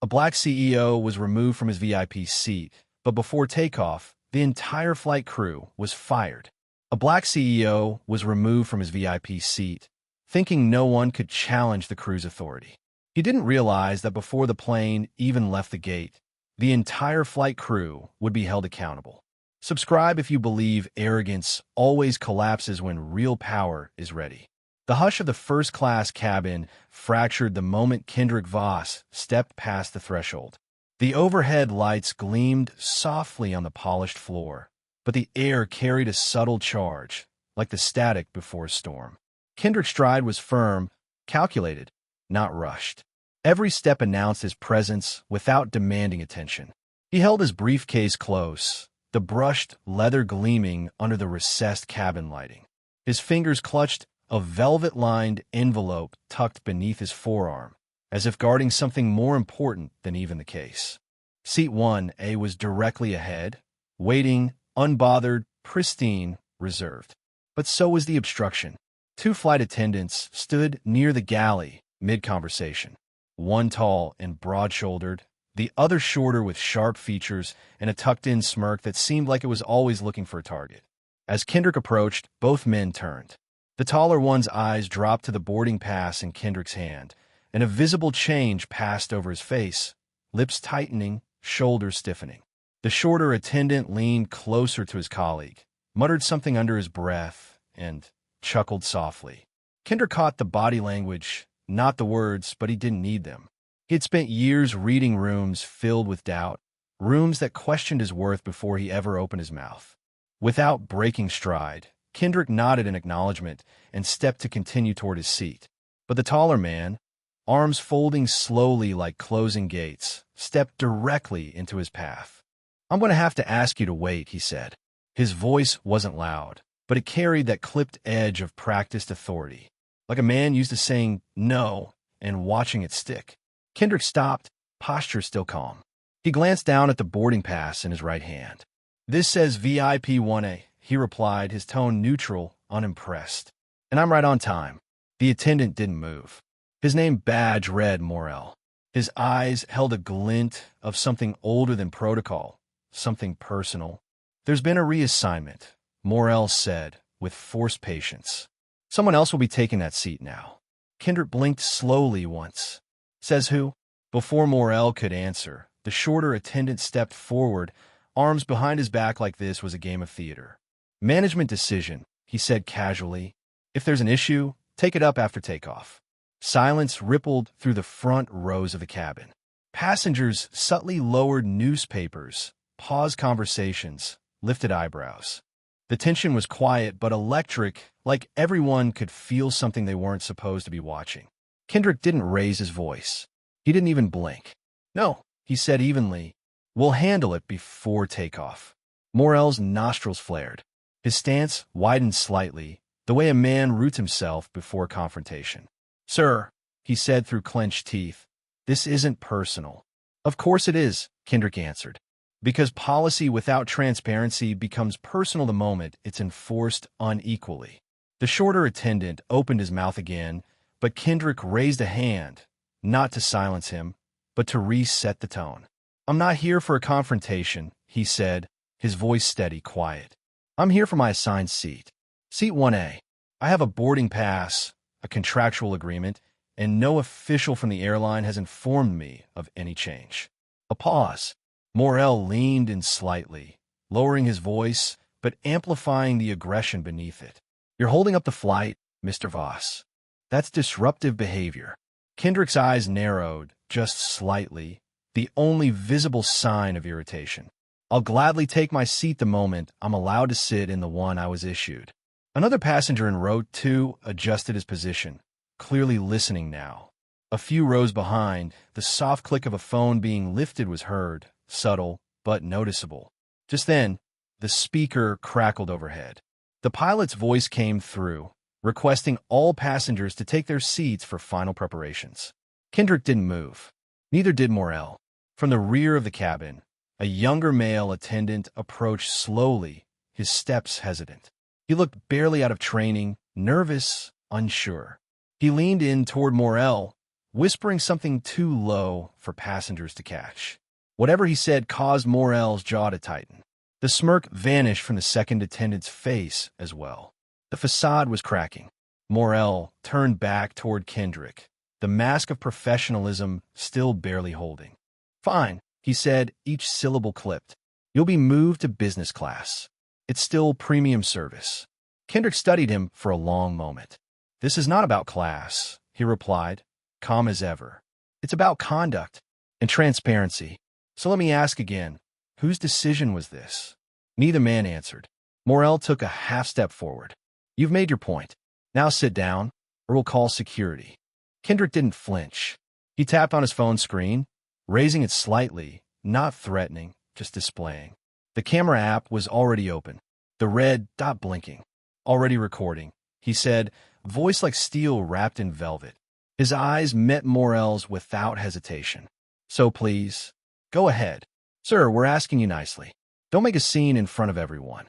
A black CEO was removed from his VIP seat, but before takeoff, the entire flight crew was fired. A black CEO was removed from his VIP seat, thinking no one could challenge the crew's authority. He didn't realize that before the plane even left the gate, the entire flight crew would be held accountable. Subscribe if you believe arrogance always collapses when real power is ready. The hush of the first-class cabin fractured the moment Kendrick Voss stepped past the threshold. The overhead lights gleamed softly on the polished floor, but the air carried a subtle charge, like the static before a storm. Kendrick's stride was firm, calculated, not rushed. Every step announced his presence without demanding attention. He held his briefcase close, the brushed leather gleaming under the recessed cabin lighting. His fingers clutched a velvet-lined envelope tucked beneath his forearm, as if guarding something more important than even the case. Seat 1A was directly ahead, waiting, unbothered, pristine, reserved. But so was the obstruction. Two flight attendants stood near the galley, mid-conversation. One tall and broad-shouldered, the other shorter with sharp features and a tucked-in smirk that seemed like it was always looking for a target. As Kendrick approached, both men turned. The taller one's eyes dropped to the boarding pass in Kendrick's hand, and a visible change passed over his face, lips tightening, shoulders stiffening. The shorter attendant leaned closer to his colleague, muttered something under his breath, and chuckled softly. Kendrick caught the body language, not the words, but he didn't need them. He had spent years reading rooms filled with doubt, rooms that questioned his worth before he ever opened his mouth. Without breaking stride, Kendrick nodded in acknowledgement and stepped to continue toward his seat. But the taller man, arms folding slowly like closing gates, stepped directly into his path. "I'm going to have to ask you to wait," he said. His voice wasn't loud, but it carried that clipped edge of practiced authority, like a man used to saying no and watching it stick. Kendrick stopped, posture still calm. He glanced down at the boarding pass in his right hand. "This says VIP 1A, he replied, his tone neutral, unimpressed. "And I'm right on time." The attendant didn't move. His name badge read Morel. His eyes held a glint of something older than protocol, something personal. "There's been a reassignment," Morel said, with forced patience. "Someone else will be taking that seat now." Kendrick blinked slowly once. "Says who?" Before Morel could answer, the shorter attendant stepped forward, arms behind his back like this was a game of theater. "Management decision," he said casually. "If there's an issue, take it up after takeoff." Silence rippled through the front rows of the cabin. Passengers subtly lowered newspapers, paused conversations, lifted eyebrows. The tension was quiet but electric, like everyone could feel something they weren't supposed to be watching. Kendrick didn't raise his voice. He didn't even blink. "No," he said evenly. "We'll handle it before takeoff." Morel's nostrils flared. His stance widened slightly, the way a man roots himself before confrontation. "Sir," he said through clenched teeth, "this isn't personal." "Of course it is," Kendrick answered. "Because policy without transparency becomes personal the moment it's enforced unequally." The shorter attendant opened his mouth again, but Kendrick raised a hand, not to silence him, but to reset the tone. "I'm not here for a confrontation," he said, his voice steady, quiet. "I'm here for my assigned seat. Seat 1A. I have a boarding pass, a contractual agreement, and no official from the airline has informed me of any change." A pause. Morel leaned in slightly, lowering his voice, but amplifying the aggression beneath it. "You're holding up the flight, Mr. Voss. That's disruptive behavior." Kendrick's eyes narrowed, just slightly, the only visible sign of irritation. "I'll gladly take my seat the moment I'm allowed to sit in the one I was issued." Another passenger in row 2 adjusted his position, clearly listening now. A few rows behind, the soft click of a phone being lifted was heard, subtle but noticeable. Just then, the speaker crackled overhead. The pilot's voice came through, requesting all passengers to take their seats for final preparations. Kendrick didn't move. Neither did Morel. From the rear of the cabin, a younger male attendant approached slowly, his steps hesitant. He looked barely out of training, nervous, unsure. He leaned in toward Morel, whispering something too low for passengers to catch. Whatever he said caused Morel's jaw to tighten. The smirk vanished from the second attendant's face as well. The facade was cracking. Morel turned back toward Kendrick, the mask of professionalism still barely holding. "Fine," he said, each syllable clipped. "You'll be moved to business class. It's still premium service." Kendrick studied him for a long moment. "This is not about class," he replied, calm as ever. "It's about conduct and transparency. So let me ask again, whose decision was this?" Neither man answered. Morel took a half step forward. "You've made your point. Now sit down, or we'll call security." Kendrick didn't flinch. He tapped on his phone screen, raising it slightly, not threatening, just displaying. The camera app was already open, the red dot blinking. "Already recording," he said, voice like steel wrapped in velvet. His eyes met Morel's without hesitation. "So please, go ahead. Sir, we're asking you nicely. Don't make a scene in front of everyone."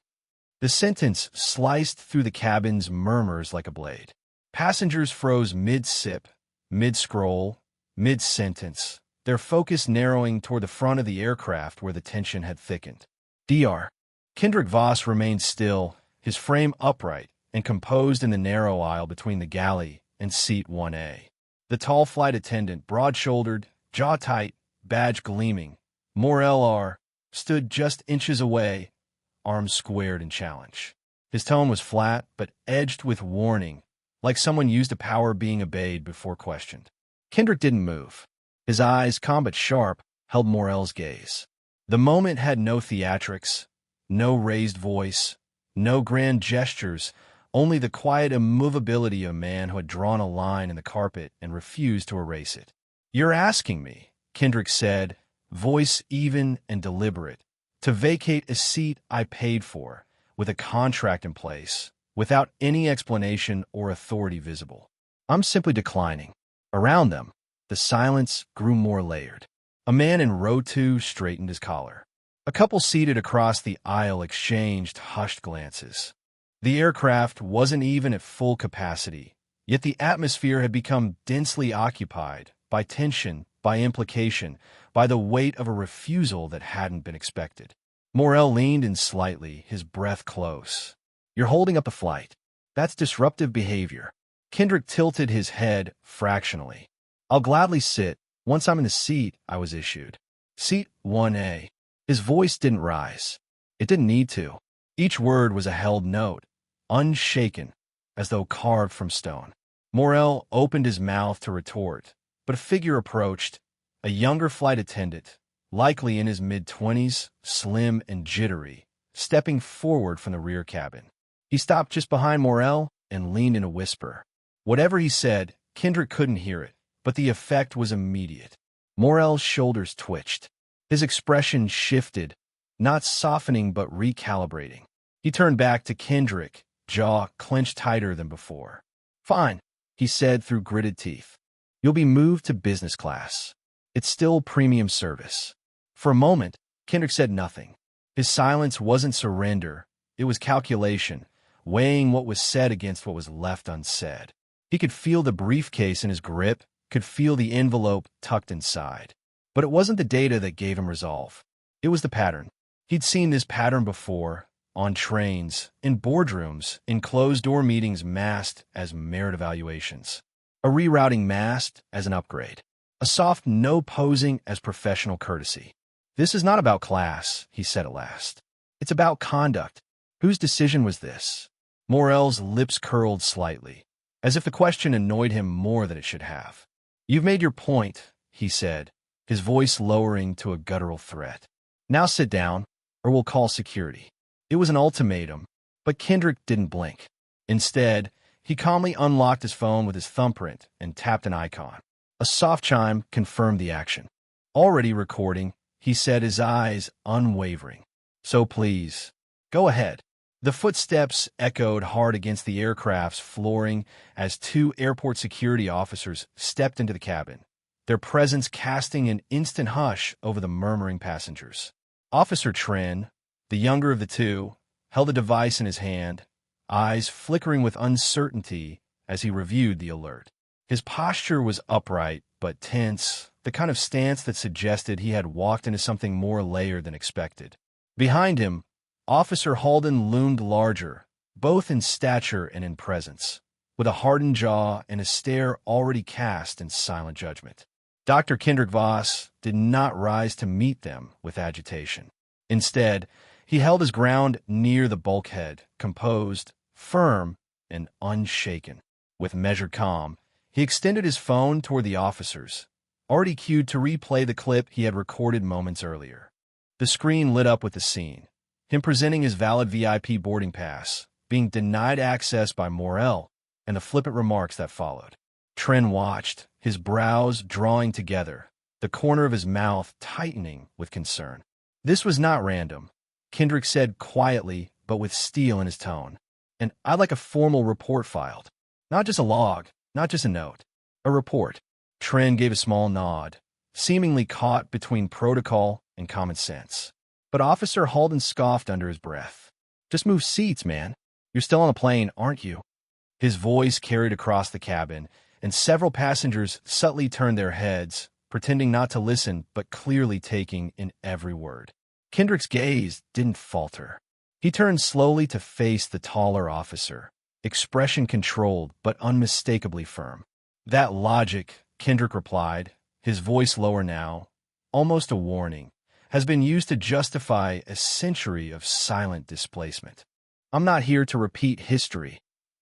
The sentence sliced through the cabin's murmurs like a blade. Passengers froze mid-sip, mid-scroll, mid-sentence, their focus narrowing toward the front of the aircraft where the tension had thickened. Dr. Kendrick Voss remained still, his frame upright and composed in the narrow aisle between the galley and seat 1A. The tall flight attendant, broad-shouldered, jaw tight, badge gleaming, Morel R., stood just inches away, arms squared in challenge. His tone was flat, but edged with warning, like someone used to power being obeyed before questioned. Kendrick didn't move. His eyes, calm but sharp, held Morel's gaze. The moment had no theatrics, no raised voice, no grand gestures, only the quiet immovability of a man who had drawn a line in the carpet and refused to erase it. "You're asking me," Kendrick said, voice even and deliberate, "to vacate a seat I paid for, with a contract in place, without any explanation or authority visible. I'm simply declining." Around them, the silence grew more layered. A man in row 2 straightened his collar. A couple seated across the aisle exchanged hushed glances. The aircraft wasn't even at full capacity, yet the atmosphere had become densely occupied by tension, by implication, by the weight of a refusal that hadn't been expected. Morel leaned in slightly, his breath close. "You're holding up the flight. That's disruptive behavior." Kendrick tilted his head fractionally. "I'll gladly sit once I'm in the seat I was issued. Seat 1A. His voice didn't rise. It didn't need to. Each word was a held note, unshaken, as though carved from stone. Morel opened his mouth to retort, but a figure approached, a younger flight attendant, likely in his mid-20s, slim and jittery, stepping forward from the rear cabin. He stopped just behind Morel and leaned in a whisper. Whatever he said, Kendrick couldn't hear it, but the effect was immediate. Morel's shoulders twitched. His expression shifted, not softening but recalibrating. He turned back to Kendrick, jaw clenched tighter than before. "Fine," he said through gritted teeth. "You'll be moved to business class. It's still premium service." For a moment, Kendrick said nothing. His silence wasn't surrender, it was calculation, weighing what was said against what was left unsaid. He could feel the briefcase in his grip, could feel the envelope tucked inside. But it wasn't the data that gave him resolve. It was the pattern. He'd seen this pattern before, on trains, in boardrooms, in closed-door meetings masked as merit evaluations. A rerouting masked as an upgrade. A soft no-posing as professional courtesy. "This is not about class," he said at last. "It's about conduct. Whose decision was this?" Morel's lips curled slightly, as if the question annoyed him more than it should have. "You've made your point," he said, his voice lowering to a guttural threat. "Now sit down, or we'll call security." It was an ultimatum, but Kendrick didn't blink. Instead, he calmly unlocked his phone with his thumbprint and tapped an icon. A soft chime confirmed the action. "Already recording," he said, his eyes unwavering. "So please, go ahead." The footsteps echoed hard against the aircraft's flooring as 2 airport security officers stepped into the cabin, their presence casting an instant hush over the murmuring passengers. Officer Tren, the younger of the 2, held a device in his hand, eyes flickering with uncertainty as he reviewed the alert. His posture was upright, but tense, the kind of stance that suggested he had walked into something more layered than expected. Behind him, Officer Halden loomed larger, both in stature and in presence, with a hardened jaw and a stare already cast in silent judgment. Dr. Kendrick Voss did not rise to meet them with agitation. Instead, he held his ground near the bulkhead, composed, firm, and unshaken. With measured calm, he extended his phone toward the officers, already cued to replay the clip he had recorded moments earlier. The screen lit up with the scene, him presenting his valid VIP boarding pass, being denied access by Morrell, and the flippant remarks that followed. Tren watched, his brows drawing together, the corner of his mouth tightening with concern. This was not random, Kendrick said quietly but with steel in his tone. And I'd like a formal report filed. Not just a log, not just a note. A report. Tren gave a small nod, seemingly caught between protocol and common sense. But Officer Halden scoffed under his breath. Just move seats, man. You're still on the plane, aren't you? His voice carried across the cabin, and several passengers subtly turned their heads, pretending not to listen but clearly taking in every word. Kendrick's gaze didn't falter. He turned slowly to face the taller officer, expression controlled but unmistakably firm. That logic, Kendrick replied, his voice lower now, almost a warning, has been used to justify a century of silent displacement. I'm not here to repeat history.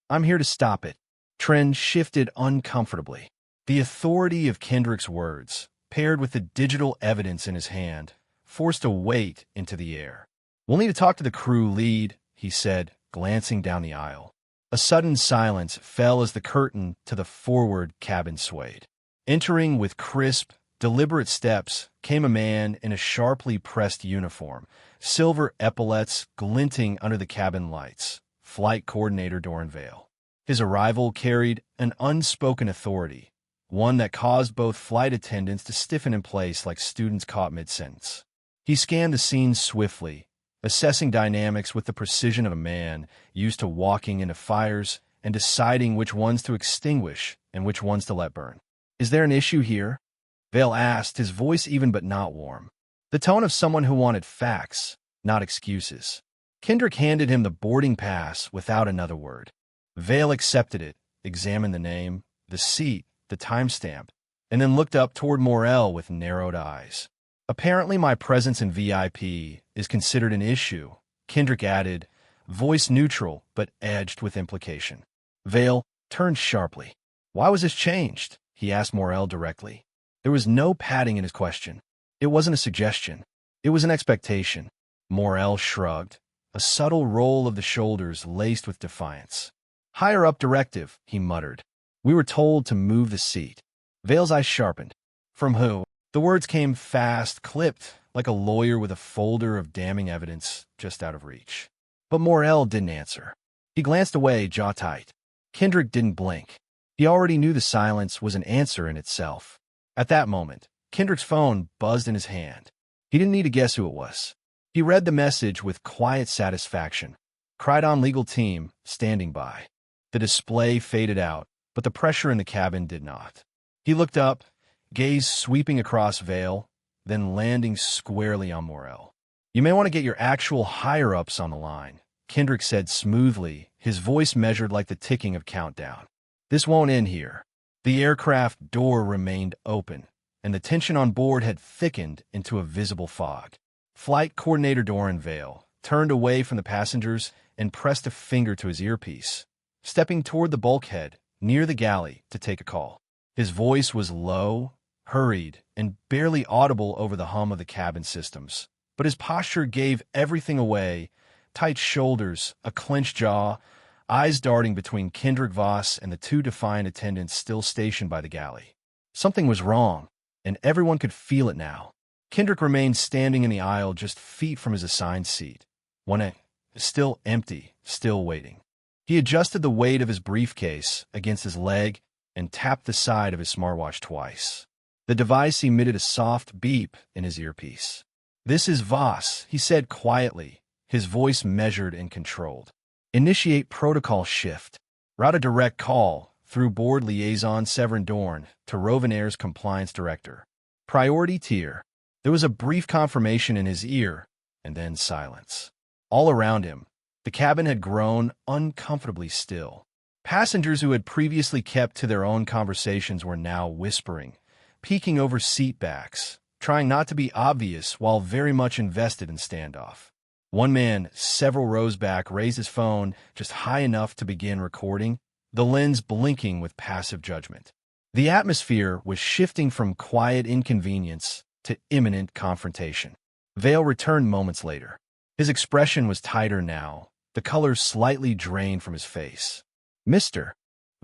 I'm here to stop it. Tren shifted uncomfortably. The authority of Kendrick's words, paired with the digital evidence in his hand, forced a weight into the air. We'll need to talk to the crew lead, he said, glancing down the aisle. A sudden silence fell as the curtain to the forward cabin swayed. Entering with crisp, deliberate steps came a man in a sharply pressed uniform, silver epaulets glinting under the cabin lights. Flight Coordinator Doran Vale. His arrival carried an unspoken authority, one that caused both flight attendants to stiffen in place like students caught mid-sentence. He scanned the scene swiftly, assessing dynamics with the precision of a man used to walking into fires and deciding which ones to extinguish and which ones to let burn. Is there an issue here? Vale asked, his voice even but not warm. The tone of someone who wanted facts, not excuses. Kendrick handed him the boarding pass without another word. Vale accepted it, examined the name, the seat, the timestamp, and then looked up toward Morrell with narrowed eyes. Apparently my presence in VIP is considered an issue, Kendrick added, voice neutral but edged with implication. Vale turned sharply. Why was this changed? He asked Morrell directly. There was no padding in his question. It wasn't a suggestion. It was an expectation. Morrell shrugged, a subtle roll of the shoulders laced with defiance. Higher up directive, he muttered. We were told to move the seat. Vale's eyes sharpened. From who? The words came fast, clipped, like a lawyer with a folder of damning evidence just out of reach. But Morrell didn't answer. He glanced away, jaw tight. Kendrick didn't blink. He already knew the silence was an answer in itself. At that moment, Kendrick's phone buzzed in his hand. He didn't need to guess who it was. He read the message with quiet satisfaction. Cried-on legal team, standing by. The display faded out, but the pressure in the cabin did not. He looked up, gaze sweeping across Vale, then landing squarely on Morrell. You may want to get your actual higher-ups on the line, Kendrick said smoothly, his voice measured like the ticking of countdown. This won't end here. The aircraft door remained open, and the tension on board had thickened into a visible fog. Flight Coordinator Doran Vale turned away from the passengers and pressed a finger to his earpiece, stepping toward the bulkhead near the galley to take a call. His voice was low, hurried, and barely audible over the hum of the cabin systems, but his posture gave everything away: tight shoulders, a clenched jaw, eyes darting between Kendrick Voss and the two defiant attendants still stationed by the galley. Something was wrong, and everyone could feel it now. Kendrick remained standing in the aisle just feet from his assigned seat, one still empty, still waiting. He adjusted the weight of his briefcase against his leg and tapped the side of his smartwatch twice. The device emitted a soft beep in his earpiece. "This is Voss," he said quietly, his voice measured and controlled. "Initiate protocol shift. Route a direct call, through board liaison Severin Dorn to Rovanair's compliance director. Priority tier. There was a brief confirmation in his ear, and then silence. All around him, the cabin had grown uncomfortably still. Passengers who had previously kept to their own conversations were now whispering, peeking over seat backs, trying not to be obvious while very much invested in standoff. One man, several rows back, raised his phone just high enough to begin recording, the lens blinking with passive judgment. The atmosphere was shifting from quiet inconvenience to imminent confrontation. Vale returned moments later. His expression was tighter now, the color slightly drained from his face. "Mr.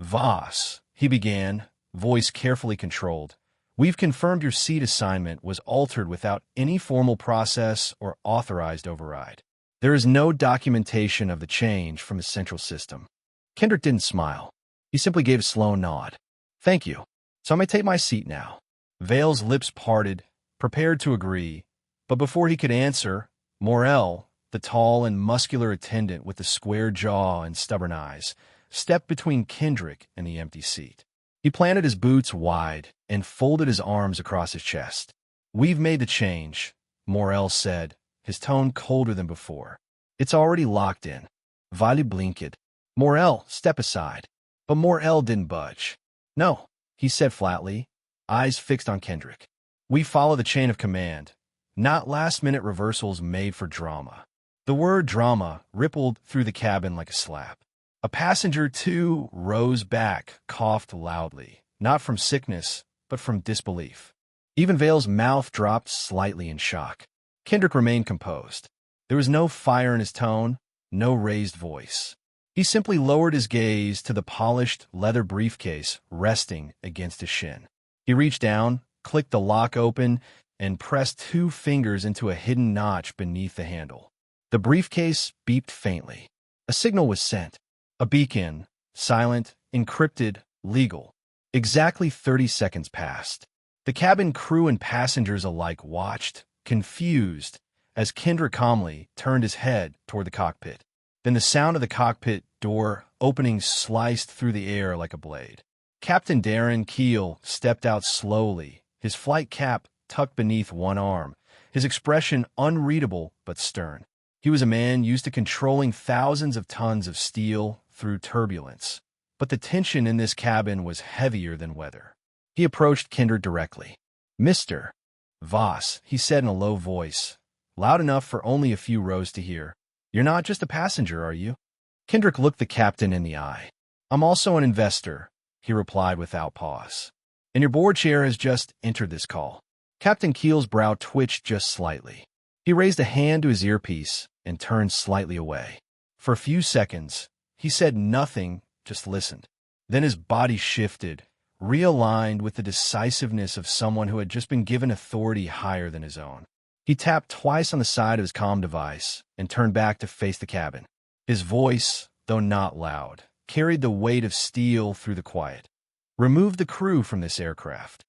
Voss," he began, voice carefully controlled, "we've confirmed your seat assignment was altered without any formal process or authorized override. There is no documentation of the change from the central system." Kendrick didn't smile. He simply gave a slow nod. "Thank you. So I may take my seat now." Vale's lips parted, prepared to agree, but before he could answer, Morel, the tall and muscular attendant with the square jaw and stubborn eyes, stepped between Kendrick and the empty seat. He planted his boots wide and folded his arms across his chest. "We've made the change," Morel said, his tone colder than before. "It's already locked in." Vale blinked. "Morel, step aside." But Morel didn't budge. "No," he said flatly, eyes fixed on Kendrick. "We follow the chain of command, not last-minute reversals made for drama." The word drama rippled through the cabin like a slap. A passenger, 2 rows back, coughed loudly, not from sickness, but from disbelief. Even Vale's mouth dropped slightly in shock. Kendrick remained composed. There was no fire in his tone, no raised voice. He simply lowered his gaze to the polished leather briefcase resting against his shin. He reached down, clicked the lock open, and pressed 2 fingers into a hidden notch beneath the handle. The briefcase beeped faintly. A signal was sent. A beacon, silent, encrypted, legal. Exactly 30 seconds passed. The cabin crew and passengers alike watched, confused, as Kendrick calmly turned his head toward the cockpit. Then the sound of the cockpit door opening sliced through the air like a blade. Captain Darren Keel stepped out slowly, his flight cap tucked beneath one arm, his expression unreadable but stern. He was a man used to controlling thousands of tons of steel through turbulence, but the tension in this cabin was heavier than weather. He approached Kendrick directly. "Mr. Voss," he said in a low voice, loud enough for only a few rows to hear. "You're not just a passenger, are you?" Kendrick looked the captain in the eye. "I'm also an investor," he replied without pause. "And your board chair has just entered this call." Captain Keel's brow twitched just slightly. He raised a hand to his earpiece and turned slightly away. For a few seconds, he said nothing, just listened. Then his body shifted, realigned with the decisiveness of someone who had just been given authority higher than his own. He tapped twice on the side of his comm device and turned back to face the cabin. His voice, though not loud, carried the weight of steel through the quiet. "Remove the crew from this aircraft."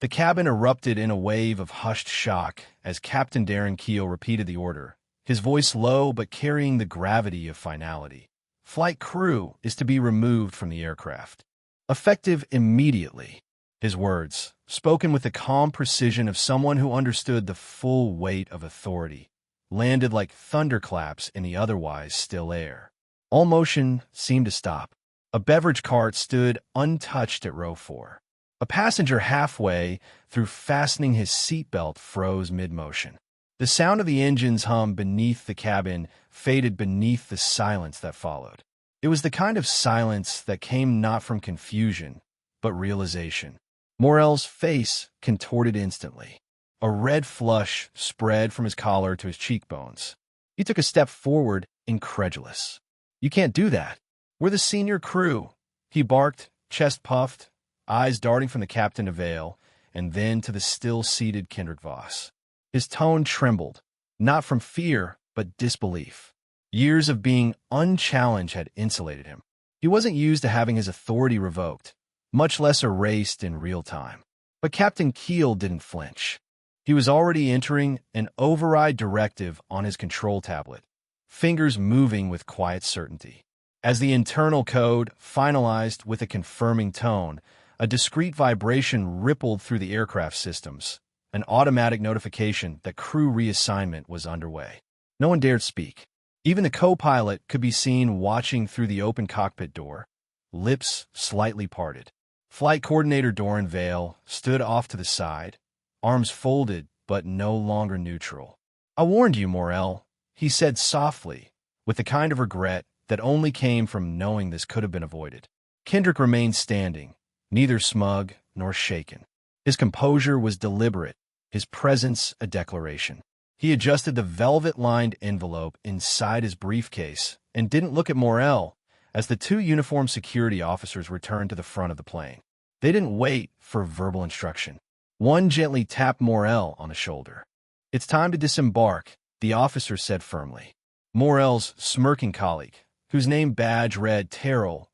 The cabin erupted in a wave of hushed shock as Captain Darren Keel repeated the order, his voice low but carrying the gravity of finality. "Flight crew is to be removed from the aircraft. Effective immediately." His words, spoken with the calm precision of someone who understood the full weight of authority, landed like thunderclaps in the otherwise still air. All motion seemed to stop. A beverage cart stood untouched at row 4. A passenger halfway through fastening his seatbelt froze mid-motion. The sound of the engine's hum beneath the cabin faded beneath the silence that followed. It was the kind of silence that came not from confusion, but realization. Morel's face contorted instantly. A red flush spread from his collar to his cheekbones. He took a step forward, incredulous. "You can't do that. We're the senior crew," he barked, chest puffed, eyes darting from the captain to Vale, and then to the still-seated Kendrick Voss. His tone trembled, not from fear, but disbelief. Years of being unchallenged had insulated him. He wasn't used to having his authority revoked, much less erased in real time. But Captain Keel didn't flinch. He was already entering an override directive on his control tablet, fingers moving with quiet certainty. As the internal code finalized with a confirming tone, a discrete vibration rippled through the aircraft systems, an automatic notification that crew reassignment was underway. No one dared speak. Even the co-pilot could be seen watching through the open cockpit door, lips slightly parted. Flight coordinator Doran Vale stood off to the side, arms folded but no longer neutral. "I warned you, Morel," he said softly, with the kind of regret that only came from knowing this could have been avoided. Kendrick remained standing, neither smug nor shaken. His composure was deliberate, his presence a declaration. He adjusted the velvet-lined envelope inside his briefcase and didn't look at Morel as the two uniformed security officers returned to the front of the plane. They didn't wait for verbal instruction. One gently tapped Morel on the shoulder. "It's time to disembark," the officer said firmly. Morel's smirking colleague, whose name badge read Terrell,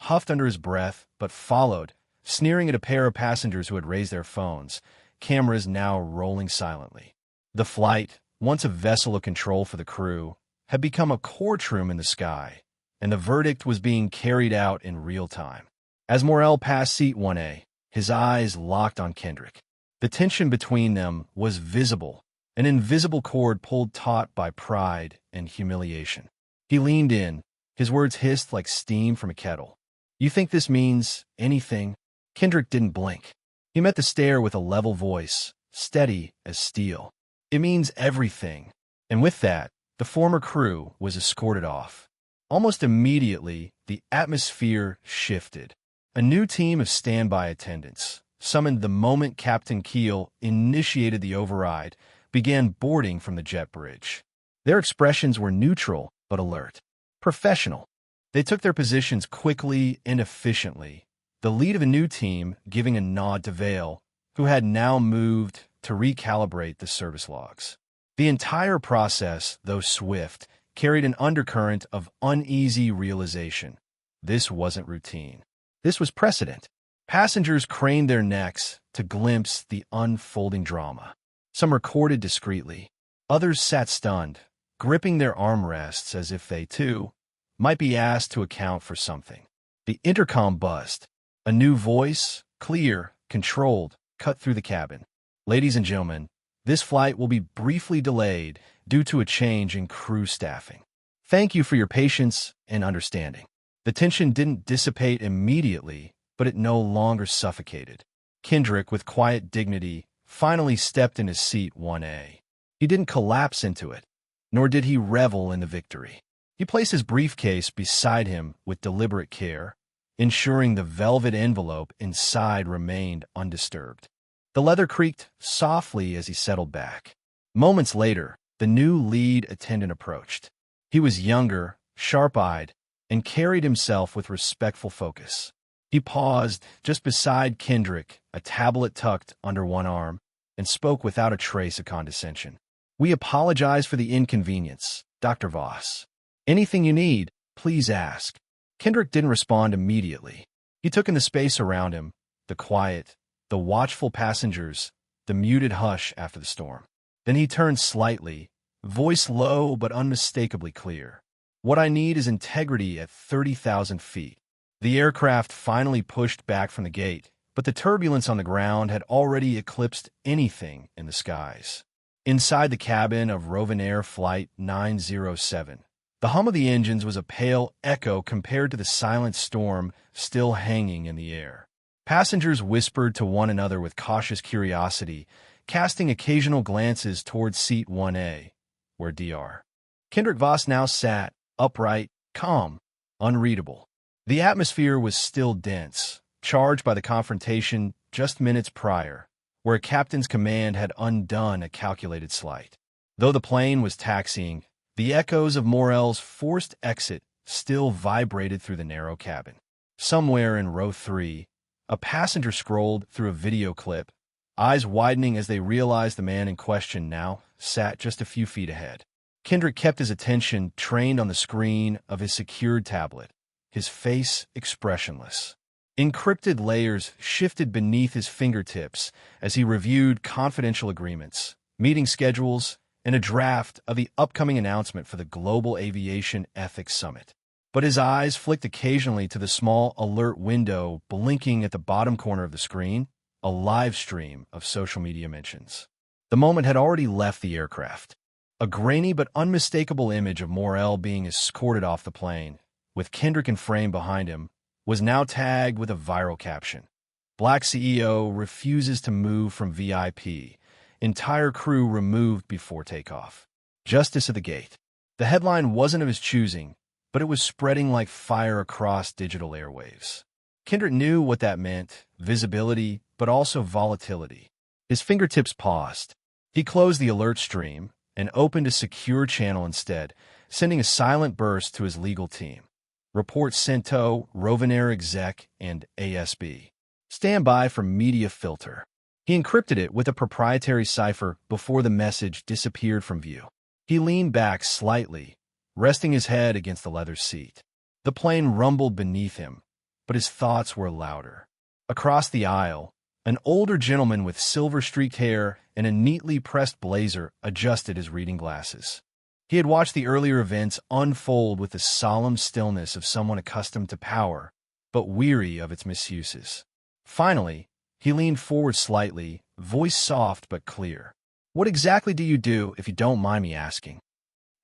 huffed under his breath but followed, sneering at a pair of passengers who had raised their phones, cameras now rolling silently. The flight, once a vessel of control for the crew, had become a courtroom in the sky, and the verdict was being carried out in real time. As Morel passed seat 1A, his eyes locked on Kendrick. The tension between them was visible, an invisible cord pulled taut by pride and humiliation. He leaned in, his words hissed like steam from a kettle. "You think this means anything?" Kendrick didn't blink. He met the stare with a level voice, steady as steel. "It means everything." And with that, the former crew was escorted off. Almost immediately, the atmosphere shifted. A new team of standby attendants, summoned the moment Captain Keel initiated the override, began boarding from the jet bridge. Their expressions were neutral but alert, professional. They took their positions quickly and efficiently, the lead of a new team giving a nod to Vale, who had now moved to recalibrate the service logs. The entire process, though swift, carried an undercurrent of uneasy realization. This wasn't routine. This was precedent. Passengers craned their necks to glimpse the unfolding drama. Some recorded discreetly. Others sat stunned, gripping their armrests as if they, too, might be asked to account for something. The intercom buzzed. A new voice, clear, controlled, cut through the cabin. "Ladies and gentlemen, this flight will be briefly delayed due to a change in crew staffing. Thank you for your patience and understanding." The tension didn't dissipate immediately, but it no longer suffocated. Kendrick, with quiet dignity, finally stepped in his seat 1A. He didn't collapse into it, nor did he revel in the victory. He placed his briefcase beside him with deliberate care, ensuring the velvet envelope inside remained undisturbed. The leather creaked softly as he settled back. Moments later, the new lead attendant approached. He was younger, sharp-eyed, and carried himself with respectful focus. He paused just beside Kendrick, a tablet tucked under one arm, and spoke without a trace of condescension. "We apologize for the inconvenience, Dr. Voss. Anything you need, please ask." Kendrick didn't respond immediately. He took in the space around him, the quiet, the watchful passengers, the muted hush after the storm. Then he turned slightly, voice low but unmistakably clear. "What I need is integrity at 30,000 feet. The aircraft finally pushed back from the gate, but the turbulence on the ground had already eclipsed anything in the skies. Inside the cabin of Rovanair Flight 907, the hum of the engines was a pale echo compared to the silent storm still hanging in the air. Passengers whispered to one another with cautious curiosity, casting occasional glances towards seat 1A, where Dr. Kendrick Voss now sat, upright, calm, unreadable. The atmosphere was still dense, charged by the confrontation just minutes prior, where a captain's command had undone a calculated slight. Though the plane was taxiing, the echoes of Morel's forced exit still vibrated through the narrow cabin. Somewhere in row 3, a passenger scrolled through a video clip, eyes widening as they realized the man in question now sat just a few feet ahead. Kendrick kept his attention trained on the screen of his secured tablet, his face expressionless. Encrypted layers shifted beneath his fingertips as he reviewed confidential agreements, meeting schedules, and a draft of the upcoming announcement for the Global Aviation Ethics Summit. but his eyes flicked occasionally to the small alert window blinking at the bottom corner of the screen, a live stream of social media mentions. The moment had already left the aircraft. A grainy but unmistakable image of Morel being escorted off the plane, with Kendrick in frame behind him, was now tagged with a viral caption. Black CEO refuses to move from VIP. Entire crew removed before takeoff. Justice at the gate. The headline wasn't of his choosing, but it was spreading like fire across digital airwaves. Kendrick knew what that meant, visibility, but also volatility. His fingertips paused. He closed the alert stream and opened a secure channel instead, sending a silent burst to his legal team. Report Cento, Rovinair exec, and ASB. Stand by for media filter. He encrypted it with a proprietary cipher before the message disappeared from view. He leaned back slightly, resting his head against the leather seat. The plane rumbled beneath him, but his thoughts were louder. Across the aisle, an older gentleman with silver-streaked hair and a neatly pressed blazer adjusted his reading glasses. He had watched the earlier events unfold with the solemn stillness of someone accustomed to power, but weary of its misuses. Finally, he leaned forward slightly, voice soft but clear. "What exactly do you do, if you don't mind me asking?"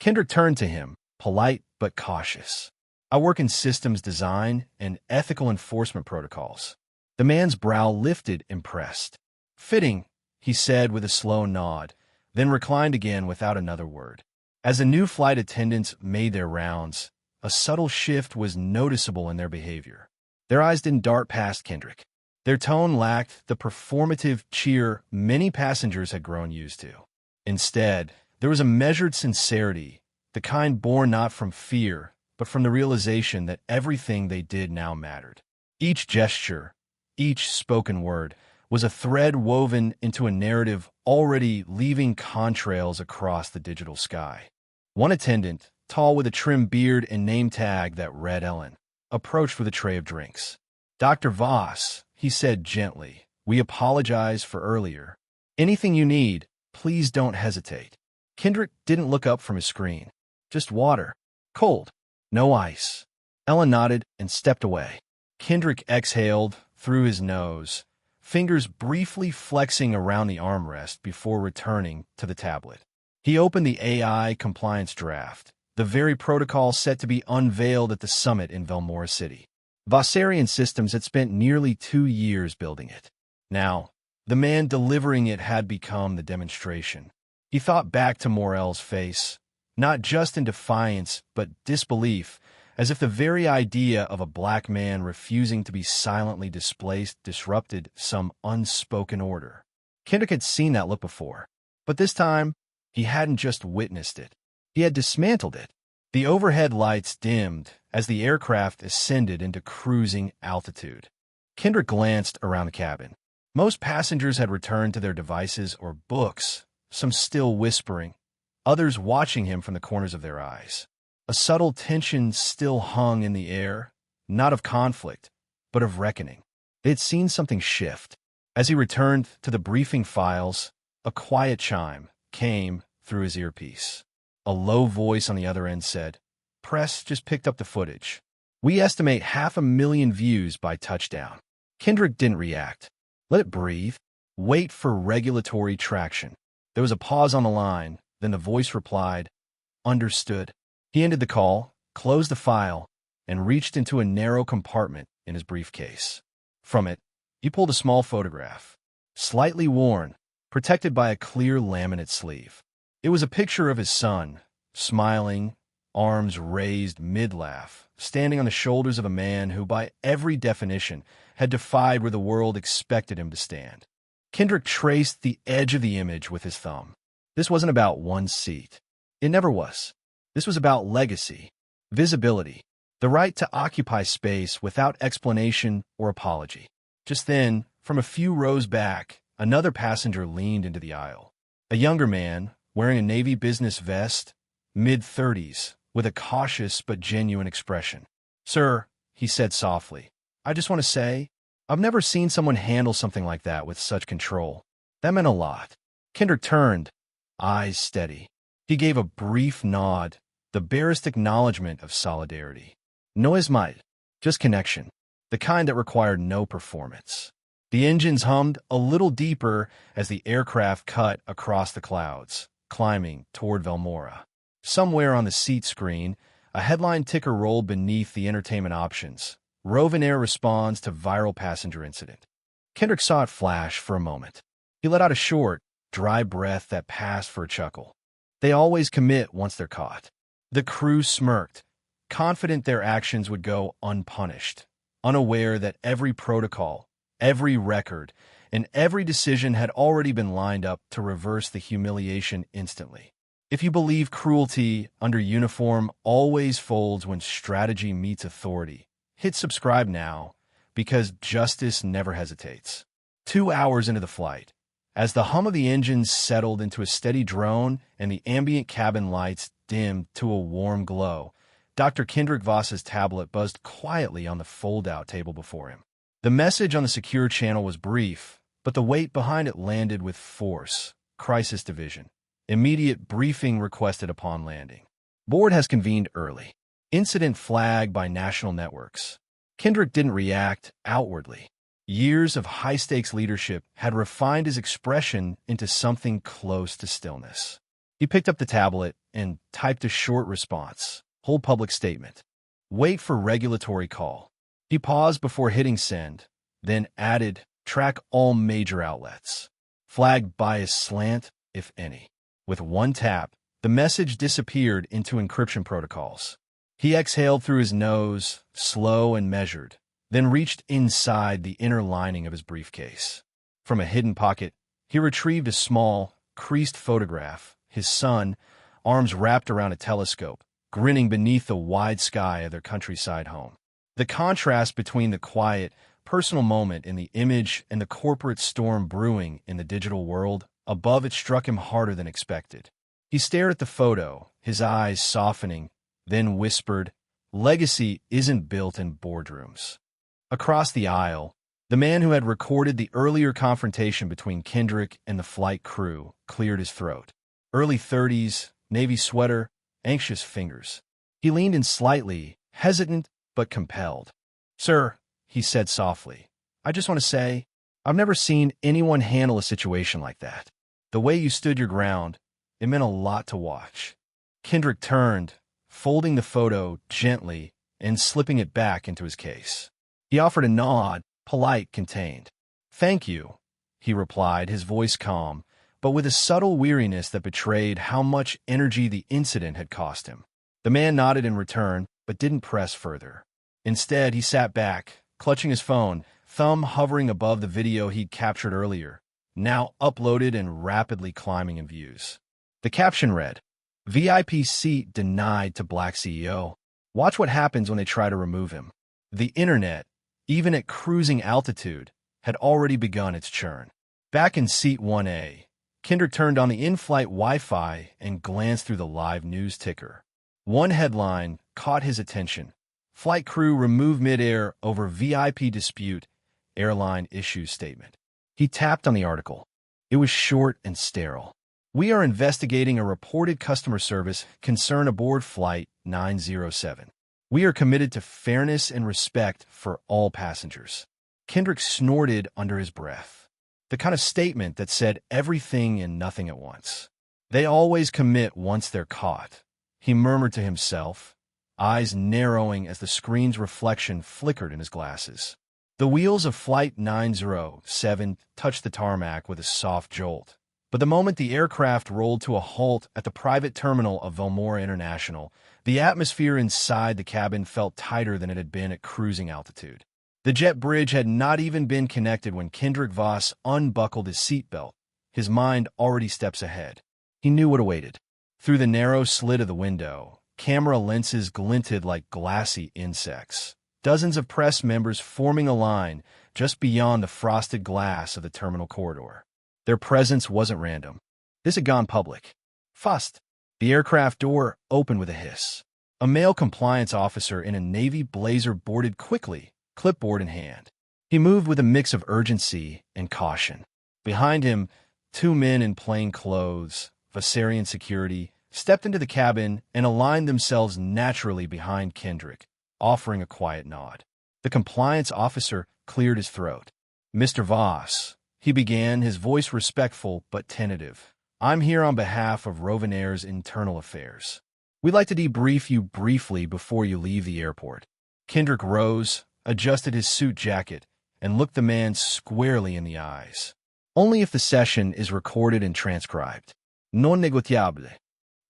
Kendrick turned to him, polite but cautious. "I work in systems design and ethical enforcement protocols." The man's brow lifted, impressed. "Fitting," he said with a slow nod, then reclined again without another word. As the new flight attendants made their rounds, a subtle shift was noticeable in their behavior. Their eyes didn't dart past Kendrick. Their tone lacked the performative cheer many passengers had grown used to. Instead, there was a measured sincerity, the kind born not from fear, but from the realization that everything they did now mattered. Each gesture, each spoken word, was a thread woven into a narrative already leaving contrails across the digital sky. One attendant, tall with a trim beard and name tag that read Ellen, approached with a tray of drinks. "Dr. Voss," he said gently, "we apologize for earlier. Anything you need, please don't hesitate." Kendrick didn't look up from his screen. "Just water. Cold. No ice." Ellen nodded and stepped away. Kendrick exhaled through his nose, fingers briefly flexing around the armrest before returning to the tablet. He opened the AI compliance draft, the very protocol set to be unveiled at the summit in Velmora City. Vossarian Systems had spent nearly 2 years building it. Now, the man delivering it had become the demonstration. He thought back to Morel's face, not just in defiance, but disbelief, as if the very idea of a black man refusing to be silently displaced disrupted some unspoken order. Kendrick had seen that look before, but this time, he hadn't just witnessed it. He had dismantled it. The overhead lights dimmed as the aircraft ascended into cruising altitude. Kendrick glanced around the cabin. Most passengers had returned to their devices or books, some still whispering, others watching him from the corners of their eyes. A subtle tension still hung in the air, not of conflict, but of reckoning. They had seen something shift. As he returned to the briefing files, a quiet chime came through his earpiece. A low voice on the other end said, "Press just picked up the footage. We estimate 500,000 views by touchdown." Kendrick didn't react. Let it breathe. Wait for regulatory traction. There was a pause on the line, then the voice replied, "Understood." He ended the call, closed the file, and reached into a narrow compartment in his briefcase. From it, he pulled a small photograph, slightly worn, protected by a clear laminate sleeve. It was a picture of his son, smiling, arms raised mid-laugh, standing on the shoulders of a man who, by every definition, had defied where the world expected him to stand. Kendrick traced the edge of the image with his thumb. This wasn't about one seat. It never was. This was about legacy, visibility, the right to occupy space without explanation or apology. Just then, from a few rows back, another passenger leaned into the aisle. A younger man, wearing a navy business vest, mid-30s, with a cautious but genuine expression. "Sir," he said softly, "I just want to say, I've never seen someone handle something like that with such control. That meant a lot." Kendrick turned, eyes steady. He gave a brief nod, the barest acknowledgement of solidarity. No Ismail, just connection, the kind that required no performance. The engines hummed a little deeper as the aircraft cut across the clouds, climbing toward Velmora. Somewhere on the seat screen, a headline ticker rolled beneath the entertainment options. Rovanair responds to viral passenger incident. Kendrick saw it flash for a moment. He let out a short, dry breath that passed for a chuckle. They always commit once they're caught. The crew smirked, confident their actions would go unpunished, unaware that every protocol, every record, and every decision had already been lined up to reverse the humiliation instantly. If you believe cruelty under uniform always folds when strategy meets authority, hit subscribe now, because justice never hesitates. 2 hours into the flight, as the hum of the engines settled into a steady drone and the ambient cabin lights dimmed to a warm glow, Dr. Kendrick Voss's tablet buzzed quietly on the fold-out table before him. The message on the secure channel was brief, but the weight behind it landed with force. Crisis Division. Immediate briefing requested upon landing. Board has convened early. Incident flagged by national networks. Kendrick didn't react outwardly. Years of high-stakes leadership had refined his expression into something close to stillness. He picked up the tablet and typed a short response. Hold public statement. Wait for regulatory call. He paused before hitting send, then added, track all major outlets. Flag bias slant, if any. With one tap, the message disappeared into encryption protocols. He exhaled through his nose, slow and measured, then reached inside the inner lining of his briefcase. From a hidden pocket, he retrieved a small, creased photograph, his son, arms wrapped around a telescope, grinning beneath the wide sky of their countryside home. The contrast between the quiet, personal moment in the image and the corporate storm brewing in the digital world above it struck him harder than expected. He stared at the photo, his eyes softening, then whispered, "Legacy isn't built in boardrooms." Across the aisle, the man who had recorded the earlier confrontation between Kendrick and the flight crew cleared his throat. Early 30s, navy sweater, anxious fingers. He leaned in slightly, hesitant but compelled. "Sir," he said softly, "I just want to say, I've never seen anyone handle a situation like that. The way you stood your ground, it meant a lot to watch." Kendrick turned, folding the photo gently and slipping it back into his case. He offered a nod, polite, contained. "Thank you," he replied, his voice calm, but with a subtle weariness that betrayed how much energy the incident had cost him. The man nodded in return, but didn't press further. Instead, he sat back, clutching his phone, thumb hovering above the video he'd captured earlier, now uploaded and rapidly climbing in views. The caption read, "VIP seat denied to Black CEO. Watch what happens when they try to remove him." The internet, even at cruising altitude, had already begun its churn. Back in seat 1A, Kendrick turned on the in-flight Wi-Fi and glanced through the live news ticker. One headline caught his attention. Flight crew removed midair over VIP dispute, airline issues statement. He tapped on the article. It was short and sterile. "We are investigating a reported customer service concern aboard Flight 907. We are committed to fairness and respect for all passengers." Kendrick snorted under his breath. The kind of statement that said everything and nothing at once. They always commit once they're caught, he murmured to himself, eyes narrowing as the screen's reflection flickered in his glasses. The wheels of Flight 907 touched the tarmac with a soft jolt. But the moment the aircraft rolled to a halt at the private terminal of Velmora International, the atmosphere inside the cabin felt tighter than it had been at cruising altitude. The jet bridge had not even been connected when Kendrick Voss unbuckled his seatbelt, his mind already steps ahead. He knew what awaited. Through the narrow slit of the window, camera lenses glinted like glassy insects. Dozens of press members forming a line just beyond the frosted glass of the terminal corridor. Their presence wasn't random. This had gone public. Fast. The aircraft door opened with a hiss. A male compliance officer in a navy blazer boarded quickly, clipboard in hand. He moved with a mix of urgency and caution. Behind him, 2 men in plain clothes, Vossarian security, stepped into the cabin and aligned themselves naturally behind Kendrick, offering a quiet nod. The compliance officer cleared his throat. "Mr. Voss," he began, his voice respectful but tentative. "I'm here on behalf of Rovanair's internal affairs. We'd like to debrief you briefly before you leave the airport." Kendrick rose, adjusted his suit jacket, and looked the man squarely in the eyes. "Only if the session is recorded and transcribed. Non négociable."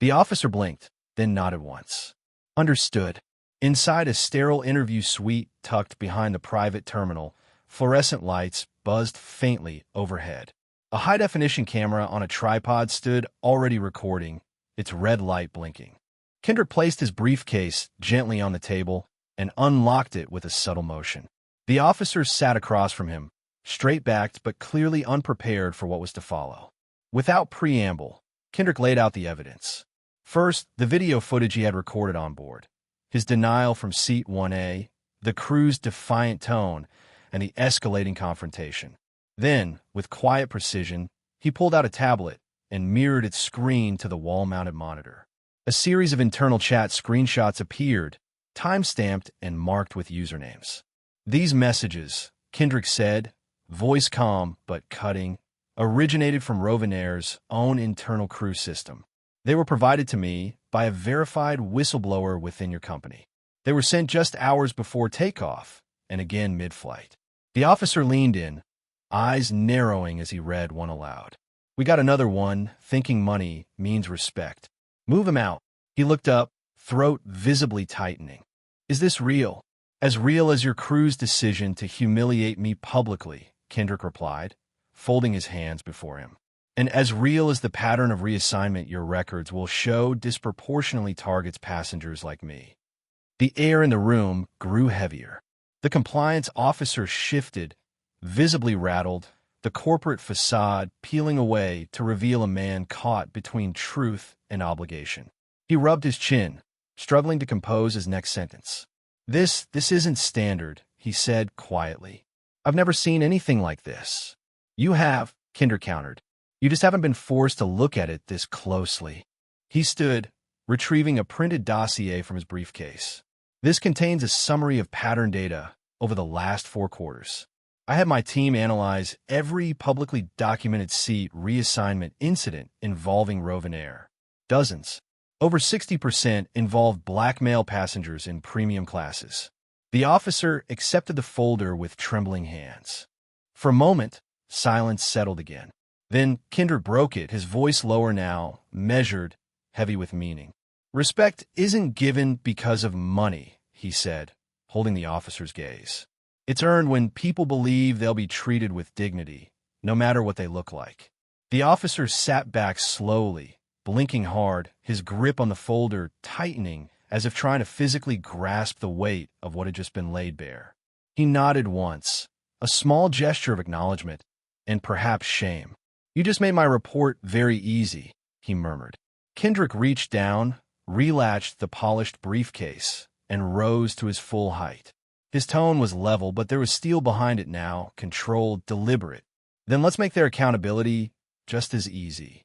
The officer blinked, then nodded once. "Understood." Inside a sterile interview suite tucked behind the private terminal, fluorescent lights buzzed faintly overhead. A high-definition camera on a tripod stood, already recording, its red light blinking. Kendrick placed his briefcase gently on the table and unlocked it with a subtle motion. The officer sat across from him, straight-backed but clearly unprepared for what was to follow. Without preamble, Kendrick laid out the evidence. First, the video footage he had recorded on board, his denial from Seat 1A, the crew's defiant tone, and the escalating confrontation. Then, with quiet precision, he pulled out a tablet and mirrored its screen to the wall-mounted monitor. A series of internal chat screenshots appeared, time-stamped and marked with usernames. "These messages," Kendrick said, voice calm but cutting, originated from Rovanair's own internal crew system. "They were provided to me by a verified whistleblower within your company. They were sent just hours before takeoff, and again mid-flight." The officer leaned in, eyes narrowing as he read one aloud. "We got another one, thinking money means respect. Move him out." He looked up, throat visibly tightening. "Is this real?" "As real as your crew's decision to humiliate me publicly," Kendrick replied, folding his hands before him. "And as real as the pattern of reassignment your records will show disproportionately targets passengers like me." The air in the room grew heavier. The compliance officer shifted, visibly rattled, the corporate facade peeling away to reveal a man caught between truth and obligation. He rubbed his chin, struggling to compose his next sentence. This isn't standard," he said quietly. "I've never seen anything like this." "You have," Kendrick countered. "You just haven't been forced to look at it this closely." He stood, retrieving a printed dossier from his briefcase. "This contains a summary of pattern data over the last 4 quarters. I had my team analyze every publicly documented seat reassignment incident involving Rovanair. Dozens. Over 60% involved black male passengers in premium classes." The officer accepted the folder with trembling hands. For a moment, silence settled again. Then Kendrick broke it, his voice lower now, measured, heavy with meaning. "Respect isn't given because of money," he said, holding the officer's gaze. "It's earned when people believe they'll be treated with dignity, no matter what they look like." The officer sat back slowly, blinking hard, his grip on the folder tightening as if trying to physically grasp the weight of what had just been laid bare. He nodded once, a small gesture of acknowledgement, and perhaps shame. "You just made my report very easy," he murmured. Kendrick reached down, relatched the polished briefcase, and rose to his full height. His tone was level, but there was steel behind it now, controlled, deliberate. "Then let's make their accountability just as easy."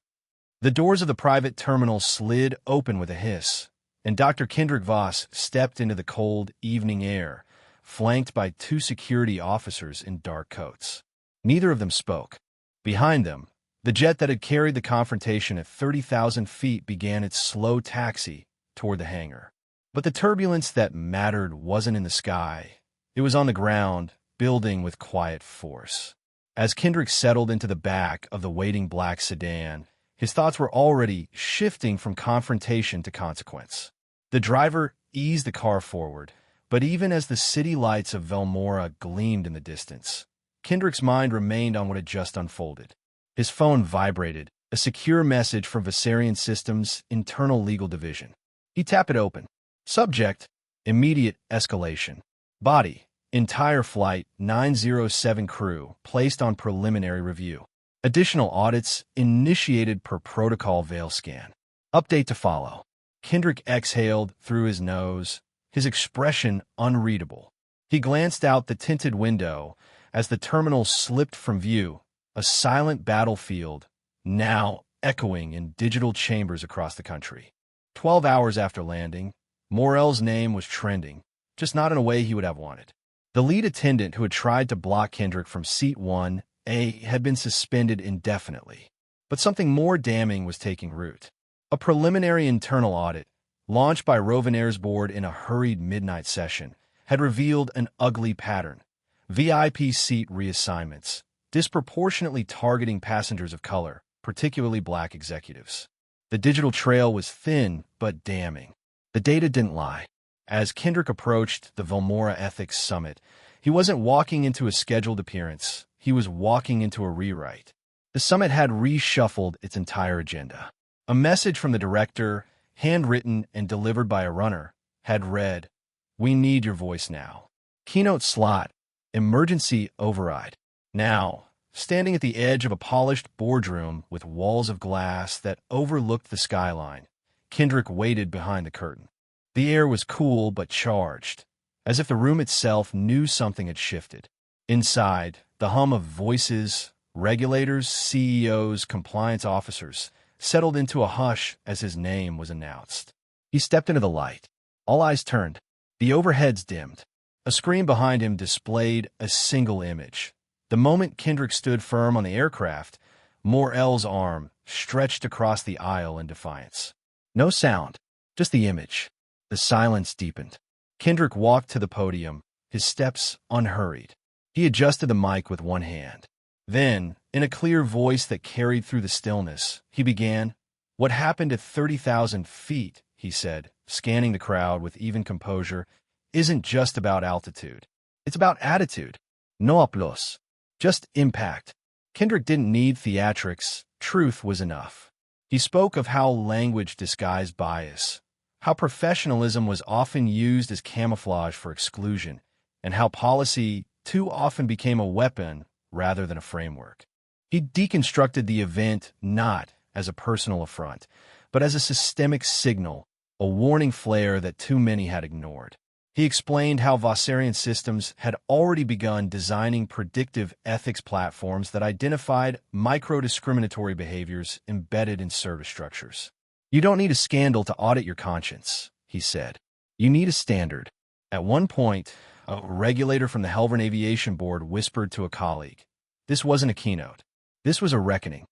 The doors of the private terminal slid open with a hiss, and Dr. Kendrick Voss stepped into the cold evening air, flanked by 2 security officers in dark coats. Neither of them spoke. Behind them, the jet that had carried the confrontation at 30,000 feet began its slow taxi toward the hangar. But the turbulence that mattered wasn't in the sky. It was on the ground, building with quiet force. As Kendrick settled into the back of the waiting black sedan, his thoughts were already shifting from confrontation to consequence. The driver eased the car forward, but even as the city lights of Velmora gleamed in the distance, Kendrick's mind remained on what had just unfolded. His phone vibrated, a secure message from Viserion Systems' internal legal division. He tapped it open. Subject: immediate escalation. Body: entire flight 907 crew placed on preliminary review. Additional audits initiated per protocol veil scan. Update to follow. Kendrick exhaled through his nose, his expression unreadable. He glanced out the tinted window as the terminal slipped from view, a silent battlefield, now echoing in digital chambers across the country. 12 hours after landing, Morel's name was trending, just not in a way he would have wanted. The lead attendant who had tried to block Kendrick from seat 1A had been suspended indefinitely. But something more damning was taking root. A preliminary internal audit, launched by Rovanair's board in a hurried midnight session, had revealed an ugly pattern. VIP seat reassignments, disproportionately targeting passengers of color, particularly black executives. The digital trail was thin but damning. The data didn't lie. As Kendrick approached the Vilmora Ethics Summit, he wasn't walking into a scheduled appearance. He was walking into a rewrite. The summit had reshuffled its entire agenda. A message from the director, handwritten and delivered by a runner, had read, "We need your voice now." Keynote slot, emergency override. Now, standing at the edge of a polished boardroom with walls of glass that overlooked the skyline, Kendrick waited behind the curtain. The air was cool but charged, as if the room itself knew something had shifted. Inside, the hum of voices, regulators, CEOs, compliance officers, settled into a hush as his name was announced. He stepped into the light. All eyes turned. The overheads dimmed. A screen behind him displayed a single image. The moment Kendrick stood firm on the aircraft, Morrell's arm stretched across the aisle in defiance. No sound, just the image. The silence deepened. Kendrick walked to the podium, his steps unhurried. He adjusted the mic with one hand. Then, in a clear voice that carried through the stillness, he began, "What happened at 30,000 feet," he said, scanning the crowd with even composure, "isn't just about altitude. It's about attitude. No applause. Just impact." Kendrick didn't need theatrics. Truth was enough. He spoke of how language disguised bias, how professionalism was often used as camouflage for exclusion, and how policy too often became a weapon rather than a framework. He deconstructed the event not as a personal affront, but as a systemic signal, a warning flare that too many had ignored. He explained how Vossarian systems had already begun designing predictive ethics platforms that identified micro-discriminatory behaviors embedded in service structures. "You don't need a scandal to audit your conscience," he said. "You need a standard." At one point, a regulator from the Helvern Aviation Board whispered to a colleague, "This wasn't a keynote. This was a reckoning."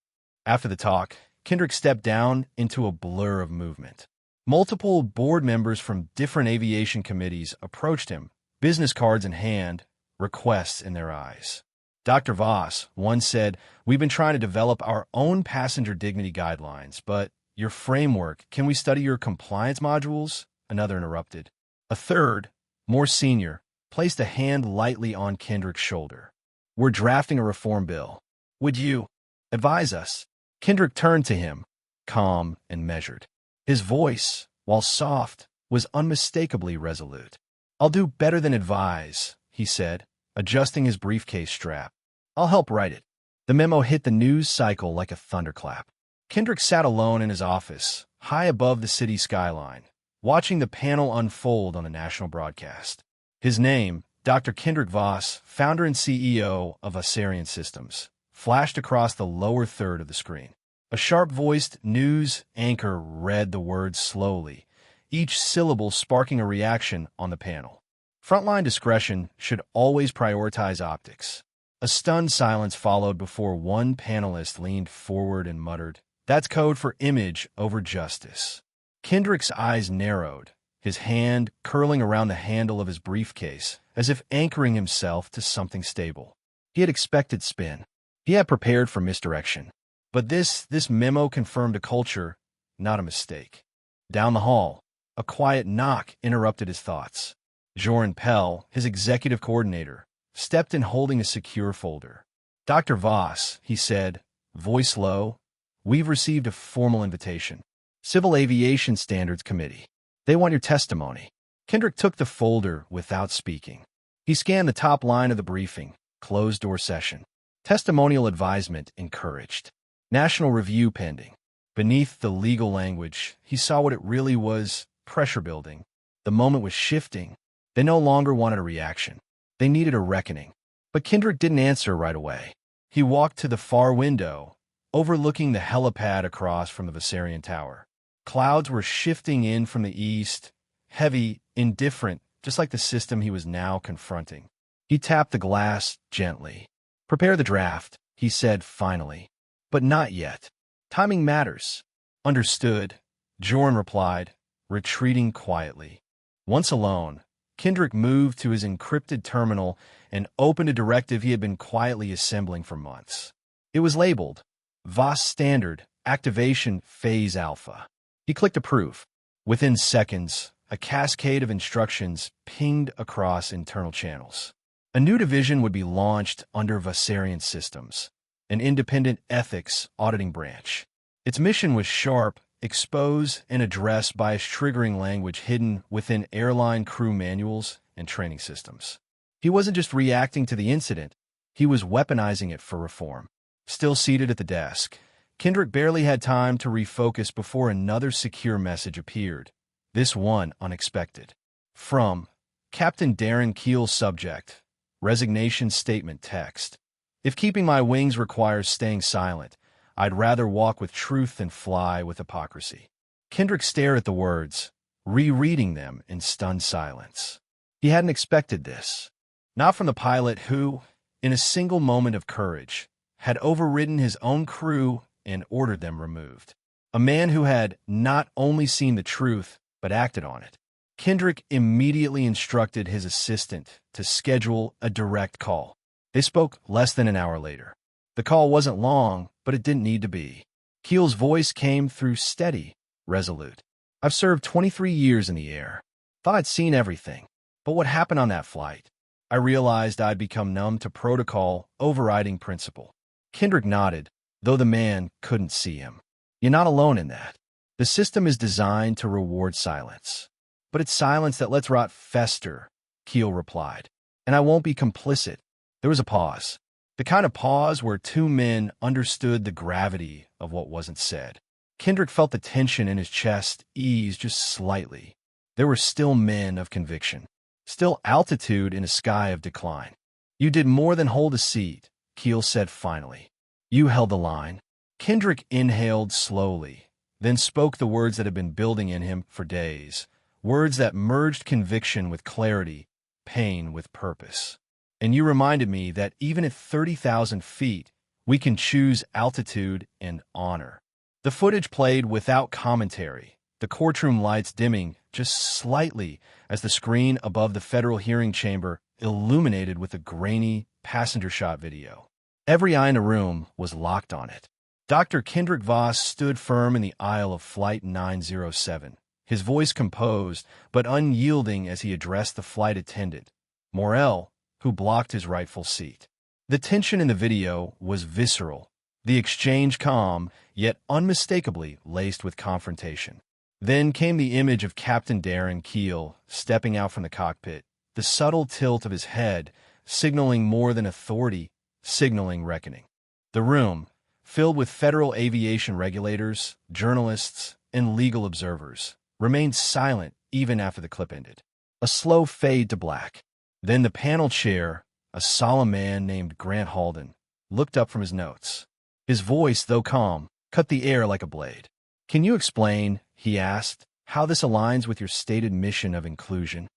After the talk, Kendrick stepped down into a blur of movement. Multiple board members from different aviation committees approached him, business cards in hand, requests in their eyes. Dr. Voss, one said, "We've been trying to develop our own passenger dignity guidelines, but your framework, can we study your compliance modules?" Another interrupted. A third, more senior, placed a hand lightly on Kendrick's shoulder. "We're drafting a reform bill. Would you advise us?" Kendrick turned to him, calm and measured. His voice, while soft, was unmistakably resolute. "I'll do better than advise," he said, adjusting his briefcase strap. "I'll help write it." The memo hit the news cycle like a thunderclap. Kendrick sat alone in his office, high above the city skyline, watching the panel unfold on the national broadcast. His name, Dr. Kendrick Voss, founder and CEO of Vossarian Systems, flashed across the lower third of the screen. A sharp-voiced news anchor read the words slowly, each syllable sparking a reaction on the panel. Frontline discretion should always prioritize optics. A stunned silence followed before one panelist leaned forward and muttered, "That's code for image over justice." Kendrick's eyes narrowed, his hand curling around the handle of his briefcase, as if anchoring himself to something stable. He had expected spin. He had prepared for misdirection. But this memo confirmed a culture, not a mistake. Down the hall, a quiet knock interrupted his thoughts. Joran Pell, his executive coordinator, stepped in holding a secure folder. "Dr. Voss," he said, voice low, "we've received a formal invitation. Civil Aviation Standards Committee. They want your testimony." Kendrick took the folder without speaking. He scanned the top line of the briefing, closed-door session. Testimonial advisement encouraged. National review pending. Beneath the legal language, he saw what it really was, pressure building. The moment was shifting. They no longer wanted a reaction. They needed a reckoning. But Kendrick didn't answer right away. He walked to the far window, overlooking the helipad across from the Vossarian Tower. Clouds were shifting in from the east, heavy, indifferent, just like the system he was now confronting. He tapped the glass gently. "Prepare the draft," he said finally. "But not yet. Timing matters." "Understood," Joran replied, retreating quietly. Once alone, Kendrick moved to his encrypted terminal and opened a directive he had been quietly assembling for months. It was labeled VOS Standard Activation Phase Alpha. He clicked Approve. Within seconds, a cascade of instructions pinged across internal channels. A new division would be launched under Vossarian Systems, an independent ethics auditing branch. Its mission was sharp: expose and address bias triggering language hidden within airline crew manuals and training systems. He wasn't just reacting to the incident, he was weaponizing it for reform. Still seated at the desk, Kendrick barely had time to refocus before another secure message appeared, this one unexpected. From Captain Darren Keel's subject, resignation statement text. "If keeping my wings requires staying silent, I'd rather walk with truth than fly with hypocrisy." Kendrick stared at the words, rereading them in stunned silence. He hadn't expected this. Not from the pilot who, in a single moment of courage, had overridden his own crew and ordered them removed. A man who had not only seen the truth, but acted on it. Kendrick immediately instructed his assistant to schedule a direct call. They spoke less than an hour later. The call wasn't long, but it didn't need to be. Keel's voice came through steady, resolute. "I've served 23 years in the air. Thought I'd seen everything. But what happened on that flight? I realized I'd become numb to protocol overriding principle." Kendrick nodded, though the man couldn't see him. "You're not alone in that. The system is designed to reward silence. But it's silence that lets rot fester," Keel replied. "And I won't be complicit." There was a pause. The kind of pause where two men understood the gravity of what wasn't said. Kendrick felt the tension in his chest ease just slightly. There were still men of conviction. Still altitude in a sky of decline. "You did more than hold a seat," Keel said finally. "You held the line." Kendrick inhaled slowly, then spoke the words that had been building in him for days. Words that merged conviction with clarity, pain with purpose. "And you reminded me that even at 30,000 feet, we can choose altitude and honor." The footage played without commentary, the courtroom lights dimming just slightly as the screen above the federal hearing chamber illuminated with a grainy passenger shot video. Every eye in the room was locked on it. Dr. Kendrick Voss stood firm in the aisle of Flight 907, his voice composed but unyielding as he addressed the flight attendant, Morel, who blocked his rightful seat. The tension in the video was visceral, the exchange calm, yet unmistakably laced with confrontation. Then came the image of Captain Darren Keel stepping out from the cockpit, the subtle tilt of his head, signaling more than authority, signaling reckoning. The room, filled with federal aviation regulators, journalists, and legal observers, remained silent even after the clip ended. A slow fade to black. Then the panel chair, a solemn man named Grant Halden, looked up from his notes. His voice, though calm, cut the air like a blade. "Can you explain," he asked, "how this aligns with your stated mission of inclusion?"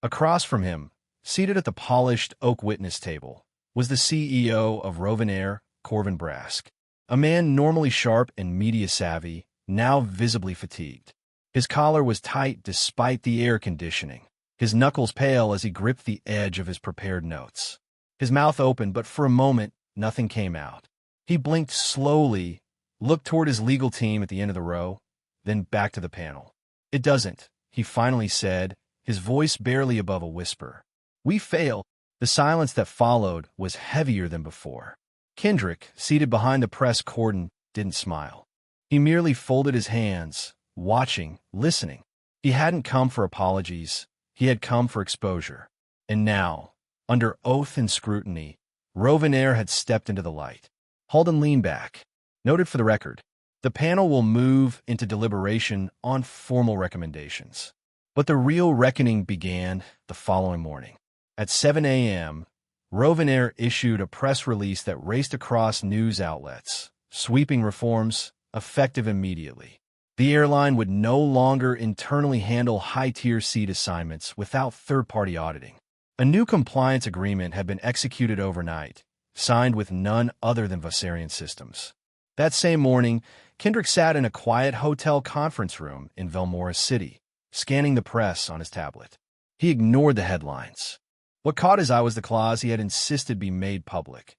Across from him, seated at the polished oak witness table, was the CEO of Rovanair, Corvin Brask, a man normally sharp and media-savvy, now visibly fatigued. His collar was tight despite the air conditioning, his knuckles pale as he gripped the edge of his prepared notes. His mouth opened, but for a moment, nothing came out. He blinked slowly, looked toward his legal team at the end of the row, then back to the panel. "It doesn't," he finally said, his voice barely above a whisper. "We failed." The silence that followed was heavier than before. Kendrick, seated behind the press cordon, didn't smile. He merely folded his hands, watching, listening. He hadn't come for apologies. He had come for exposure. And now, under oath and scrutiny, Rovanair had stepped into the light. Halden leaned back. "Noted for the record, the panel will move into deliberation on formal recommendations." But the real reckoning began the following morning. At 7 a.m., Rovanair issued a press release that raced across news outlets, sweeping reforms effective immediately. The airline would no longer internally handle high-tier seat assignments without third-party auditing. A new compliance agreement had been executed overnight, signed with none other than Vossarian Systems. That same morning, Kendrick sat in a quiet hotel conference room in Velmora City, scanning the press on his tablet. He ignored the headlines. What caught his eye was the clause he had insisted be made public.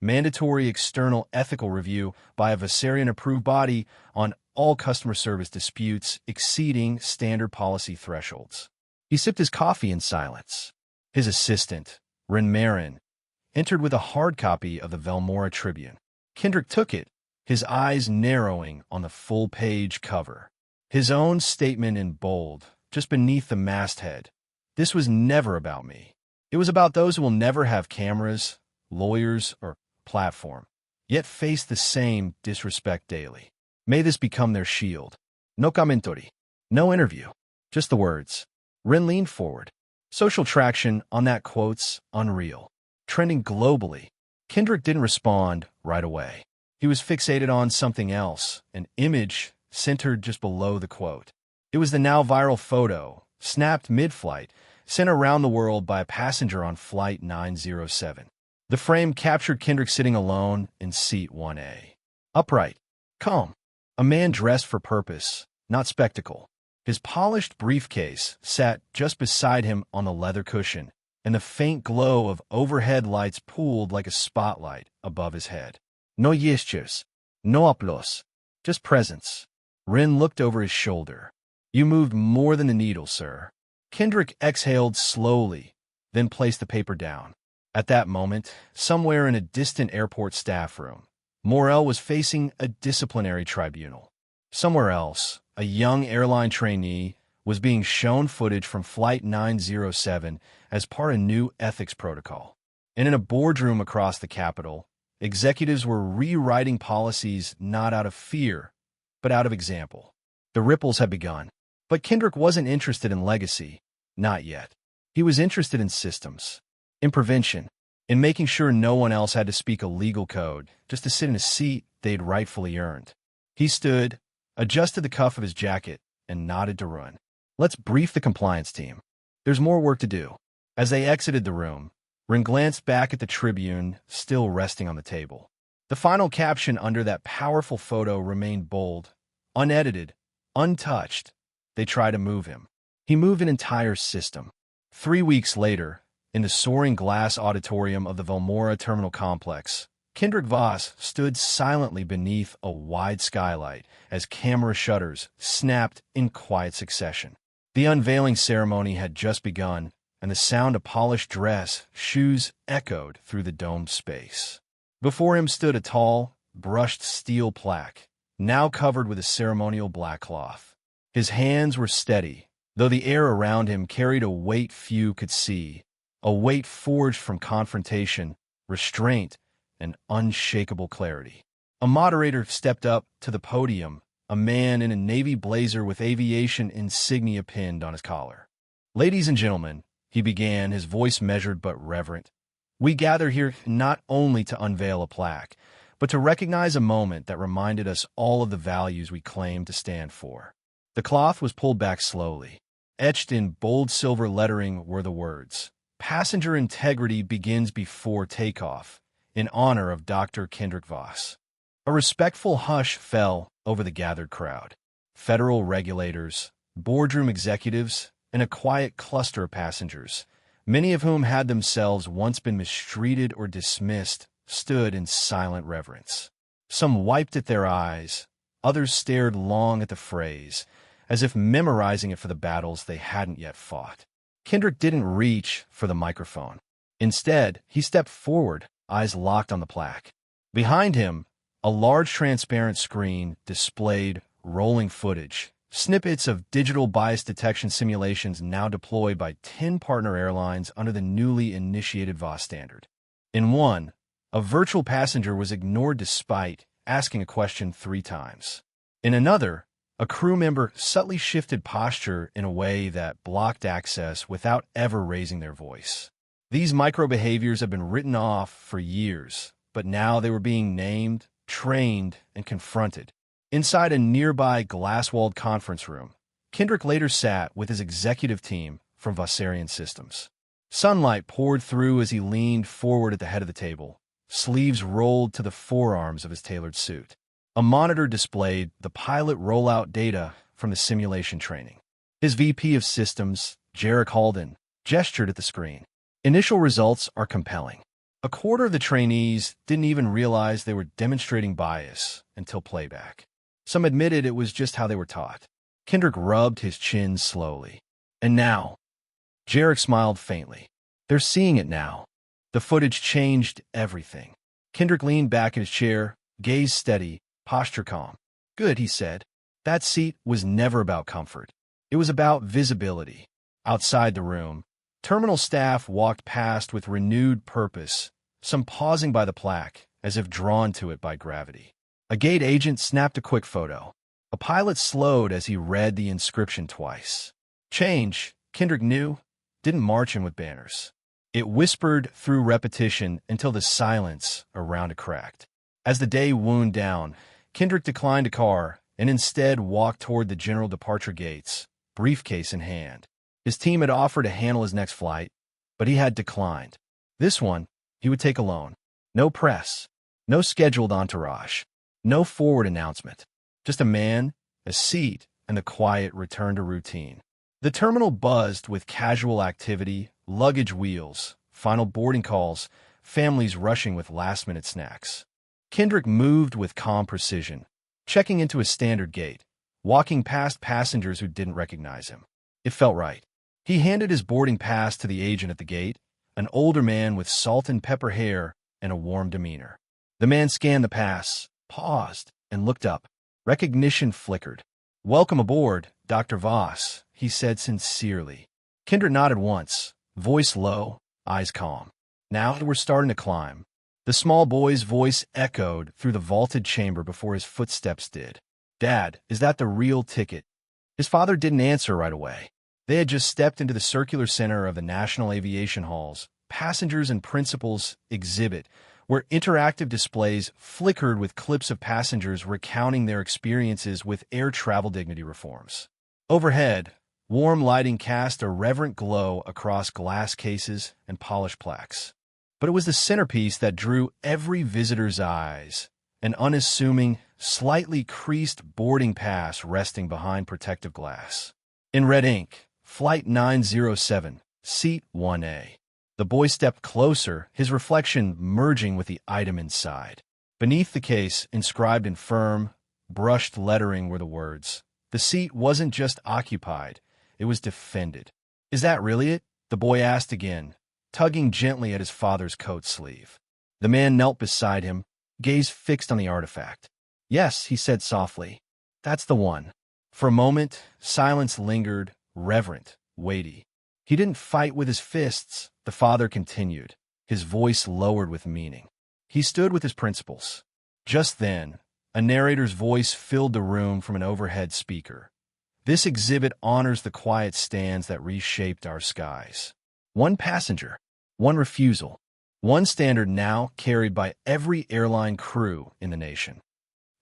Mandatory external ethical review by a Vossarian-approved body on all customer service disputes exceeding standard policy thresholds. He sipped his coffee in silence. His assistant, Ren Marin, entered with a hard copy of the Velmora Tribune. Kendrick took it, his eyes narrowing on the full-page cover. His own statement in bold, just beneath the masthead. This was never about me. It was about those who will never have cameras, lawyers, or platform, yet face the same disrespect daily. May this become their shield. No commentori. No interview. Just the words. Ren leaned forward. Social traction on that quote's unreal. Trending globally. Kendrick didn't respond right away. He was fixated on something else, an image centered just below the quote. It was the now viral photo, snapped mid-flight, sent around the world by a passenger on Flight 907. The frame captured Kendrick sitting alone in seat 1A. Upright. Calm. A man dressed for purpose, not spectacle. His polished briefcase sat just beside him on the leather cushion, and the faint glow of overhead lights pooled like a spotlight above his head. No gestures, no applause, just presence. Ren looked over his shoulder. You moved more than the needle, sir. Kendrick exhaled slowly, then placed the paper down. At that moment, somewhere in a distant airport staff room, Morel was facing a disciplinary tribunal. Somewhere else, a young airline trainee was being shown footage from Flight 907 as part of new ethics protocol. And in a boardroom across the Capitol, executives were rewriting policies not out of fear, but out of example. The ripples had begun. But Kendrick wasn't interested in legacy. Not yet. He was interested in systems, in prevention, in making sure no one else had to speak a legal code just to sit in a seat they'd rightfully earned. He stood, adjusted the cuff of his jacket, and nodded to Run. Let's brief the compliance team. There's more work to do. As they exited the room, Ren glanced back at the Tribune, still resting on the table. The final caption under that powerful photo remained bold, unedited, untouched. They tried to move him. He moved an entire system. 3 weeks later, in the soaring glass auditorium of the Velmora Terminal Complex, Kendrick Voss stood silently beneath a wide skylight as camera shutters snapped in quiet succession. The unveiling ceremony had just begun, and the sound of polished dress, shoes echoed through the domed space. Before him stood a tall, brushed steel plaque, now covered with a ceremonial black cloth. His hands were steady, though the air around him carried a weight few could see, a weight forged from confrontation, restraint, and unshakable clarity. A moderator stepped up to the podium, a man in a navy blazer with aviation insignia pinned on his collar. Ladies and gentlemen, he began, his voice measured but reverent. We gather here not only to unveil a plaque, but to recognize a moment that reminded us all of the values we claim to stand for. The cloth was pulled back slowly. Etched in bold silver lettering were the words, Passenger integrity begins before takeoff, in honor of Dr. Kendrick Voss. A respectful hush fell over the gathered crowd. Federal regulators, boardroom executives, and a quiet cluster of passengers, many of whom had themselves once been mistreated or dismissed, stood in silent reverence. Some wiped at their eyes, others stared long at the phrase, as if memorizing it for the battles they hadn't yet fought. Kendrick didn't reach for the microphone. Instead, he stepped forward, eyes locked on the plaque. Behind him, a large transparent screen displayed rolling footage, snippets of digital bias detection simulations now deployed by 10 partner airlines under the newly initiated Voss standard. In one, a virtual passenger was ignored despite asking a question 3 times. In another, a crew member subtly shifted posture in a way that blocked access without ever raising their voice. These micro-behaviors have been written off for years, but now they were being named, trained, and confronted. Inside a nearby glass-walled conference room, Kendrick later sat with his executive team from Vossarian Systems. Sunlight poured through as he leaned forward at the head of the table, sleeves rolled to the forearms of his tailored suit. A monitor displayed the pilot rollout data from the simulation training. His VP of Systems, Jarek Halden, gestured at the screen. Initial results are compelling. A quarter of the trainees didn't even realize they were demonstrating bias until playback. Some admitted it was just how they were taught. Kendrick rubbed his chin slowly. And now? Jarek smiled faintly. They're seeing it now. The footage changed everything. Kendrick leaned back in his chair, gaze steady, posture calm. Good, he said. That seat was never about comfort. It was about visibility. Outside the room, terminal staff walked past with renewed purpose, some pausing by the plaque, as if drawn to it by gravity. A gate agent snapped a quick photo. A pilot slowed as he read the inscription twice. Change, Kendrick knew, didn't march in with banners. It whispered through repetition until the silence around it cracked. As the day wound down, Kendrick declined a car and instead walked toward the general departure gates, briefcase in hand. His team had offered to handle his next flight, but he had declined. This one, he would take alone. No press, no scheduled entourage, no forward announcement. Just a man, a seat, and the quiet return to routine. The terminal buzzed with casual activity, luggage wheels, final boarding calls, families rushing with last-minute snacks. Kendrick moved with calm precision, checking into his standard gate, walking past passengers who didn't recognize him. It felt right. He handed his boarding pass to the agent at the gate, an older man with salt and pepper hair and a warm demeanor. The man scanned the pass, paused, and looked up. Recognition flickered. "Welcome aboard, Dr. Voss," he said sincerely. Kendrick nodded once, voice low, eyes calm. Now we're starting to climb. The small boy's voice echoed through the vaulted chamber before his footsteps did. "Dad, is that the real ticket?" His father didn't answer right away. They had just stepped into the circular center of the National Aviation Hall's Passengers and Principals exhibit, where interactive displays flickered with clips of passengers recounting their experiences with air travel dignity reforms. Overhead, warm lighting cast a reverent glow across glass cases and polished plaques. But it was the centerpiece that drew every visitor's eyes, an unassuming, slightly creased boarding pass resting behind protective glass. In red ink, Flight 907, Seat 1A. The boy stepped closer, his reflection merging with the item inside. Beneath the case, inscribed in firm, brushed lettering were the words, "The seat wasn't just occupied, it was defended." "Is that really it?" the boy asked again, tugging gently at his father's coat sleeve. The man knelt beside him, gaze fixed on the artifact. "Yes," he said softly, "that's the one." For a moment, silence lingered, reverent, weighty. He didn't fight with his fists, the father continued, his voice lowered with meaning. He stood with his principals. Just then, a narrator's voice filled the room from an overhead speaker. "This exhibit honors the quiet stands that reshaped our skies. One passenger, one refusal, one standard now carried by every airline crew in the nation."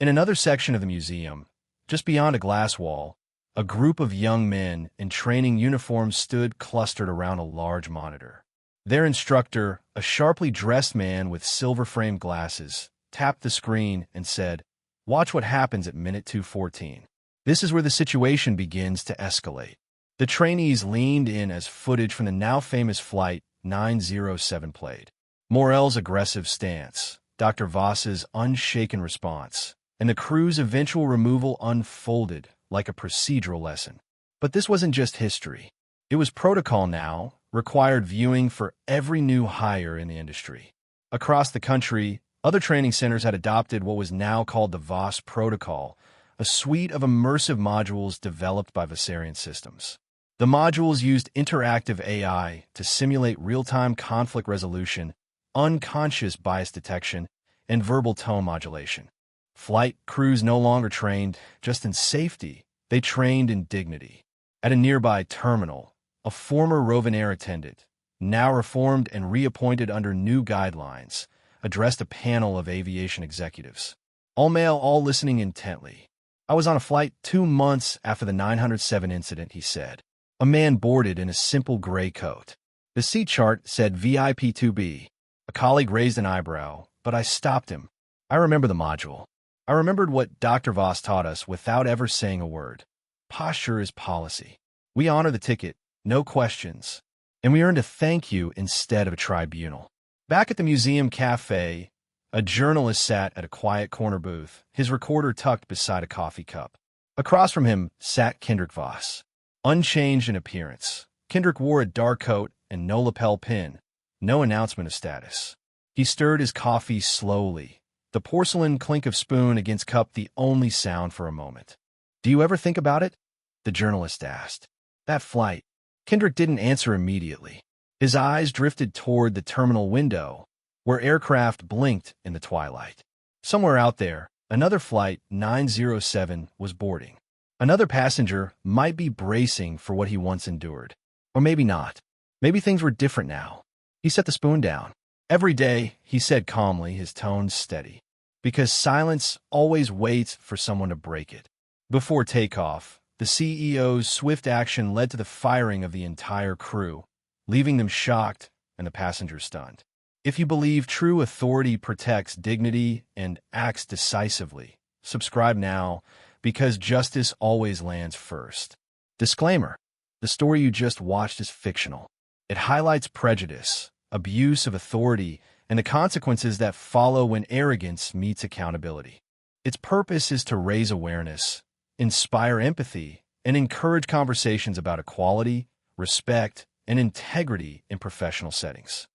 In another section of the museum, just beyond a glass wall, a group of young men in training uniforms stood clustered around a large monitor. Their instructor, a sharply dressed man with silver-framed glasses, tapped the screen and said, "Watch what happens at minute 2:14. This is where the situation begins to escalate." The trainees leaned in as footage from the now-famous Flight 907 played. Morel's aggressive stance, Dr. Voss's unshaken response, and the crew's eventual removal unfolded like a procedural lesson. But this wasn't just history. It was protocol now, required viewing for every new hire in the industry. Across the country, other training centers had adopted what was now called the Voss Protocol, a suite of immersive modules developed by Vossarian Systems. The modules used interactive AI to simulate real-time conflict resolution, unconscious bias detection, and verbal tone modulation. Flight crews no longer trained just in safety, they trained in dignity. At a nearby terminal, a former Rovin Air attendant, now reformed and reappointed under new guidelines, addressed a panel of aviation executives. All male, all listening intently. I was on a flight 2 months after the 907 incident, he said. A man boarded in a simple gray coat. The seat chart said VIP 2B. A colleague raised an eyebrow, but I stopped him. I remember the module. I remembered what Dr. Voss taught us without ever saying a word. Posture is policy. We honor the ticket, no questions. And we earned a thank you instead of a tribunal. Back at the museum cafe, a journalist sat at a quiet corner booth, his recorder tucked beside a coffee cup. Across from him sat Kendrick Voss. Unchanged in appearance, Kendrick wore a dark coat and no lapel pin, no announcement of status. He stirred his coffee slowly, the porcelain clink of spoon against cup the only sound for a moment. "Do you ever think about it?" the journalist asked. "That flight." Kendrick didn't answer immediately. His eyes drifted toward the terminal window, where aircraft blinked in the twilight. Somewhere out there, another flight 907 was boarding. Another passenger might be bracing for what he once endured. Or maybe not. Maybe things were different now. He set the spoon down. "Every day," he said calmly, his tone steady. Because silence always waits for someone to break it. Before takeoff, the CEO's swift action led to the firing of the entire crew, leaving them shocked and the passengers stunned. If you believe true authority protects dignity and acts decisively, subscribe now, because justice always lands first. Disclaimer: the story you just watched is fictional. It highlights prejudice, abuse of authority, and the consequences that follow when arrogance meets accountability. Its purpose is to raise awareness, inspire empathy, and encourage conversations about equality, respect, and integrity in professional settings.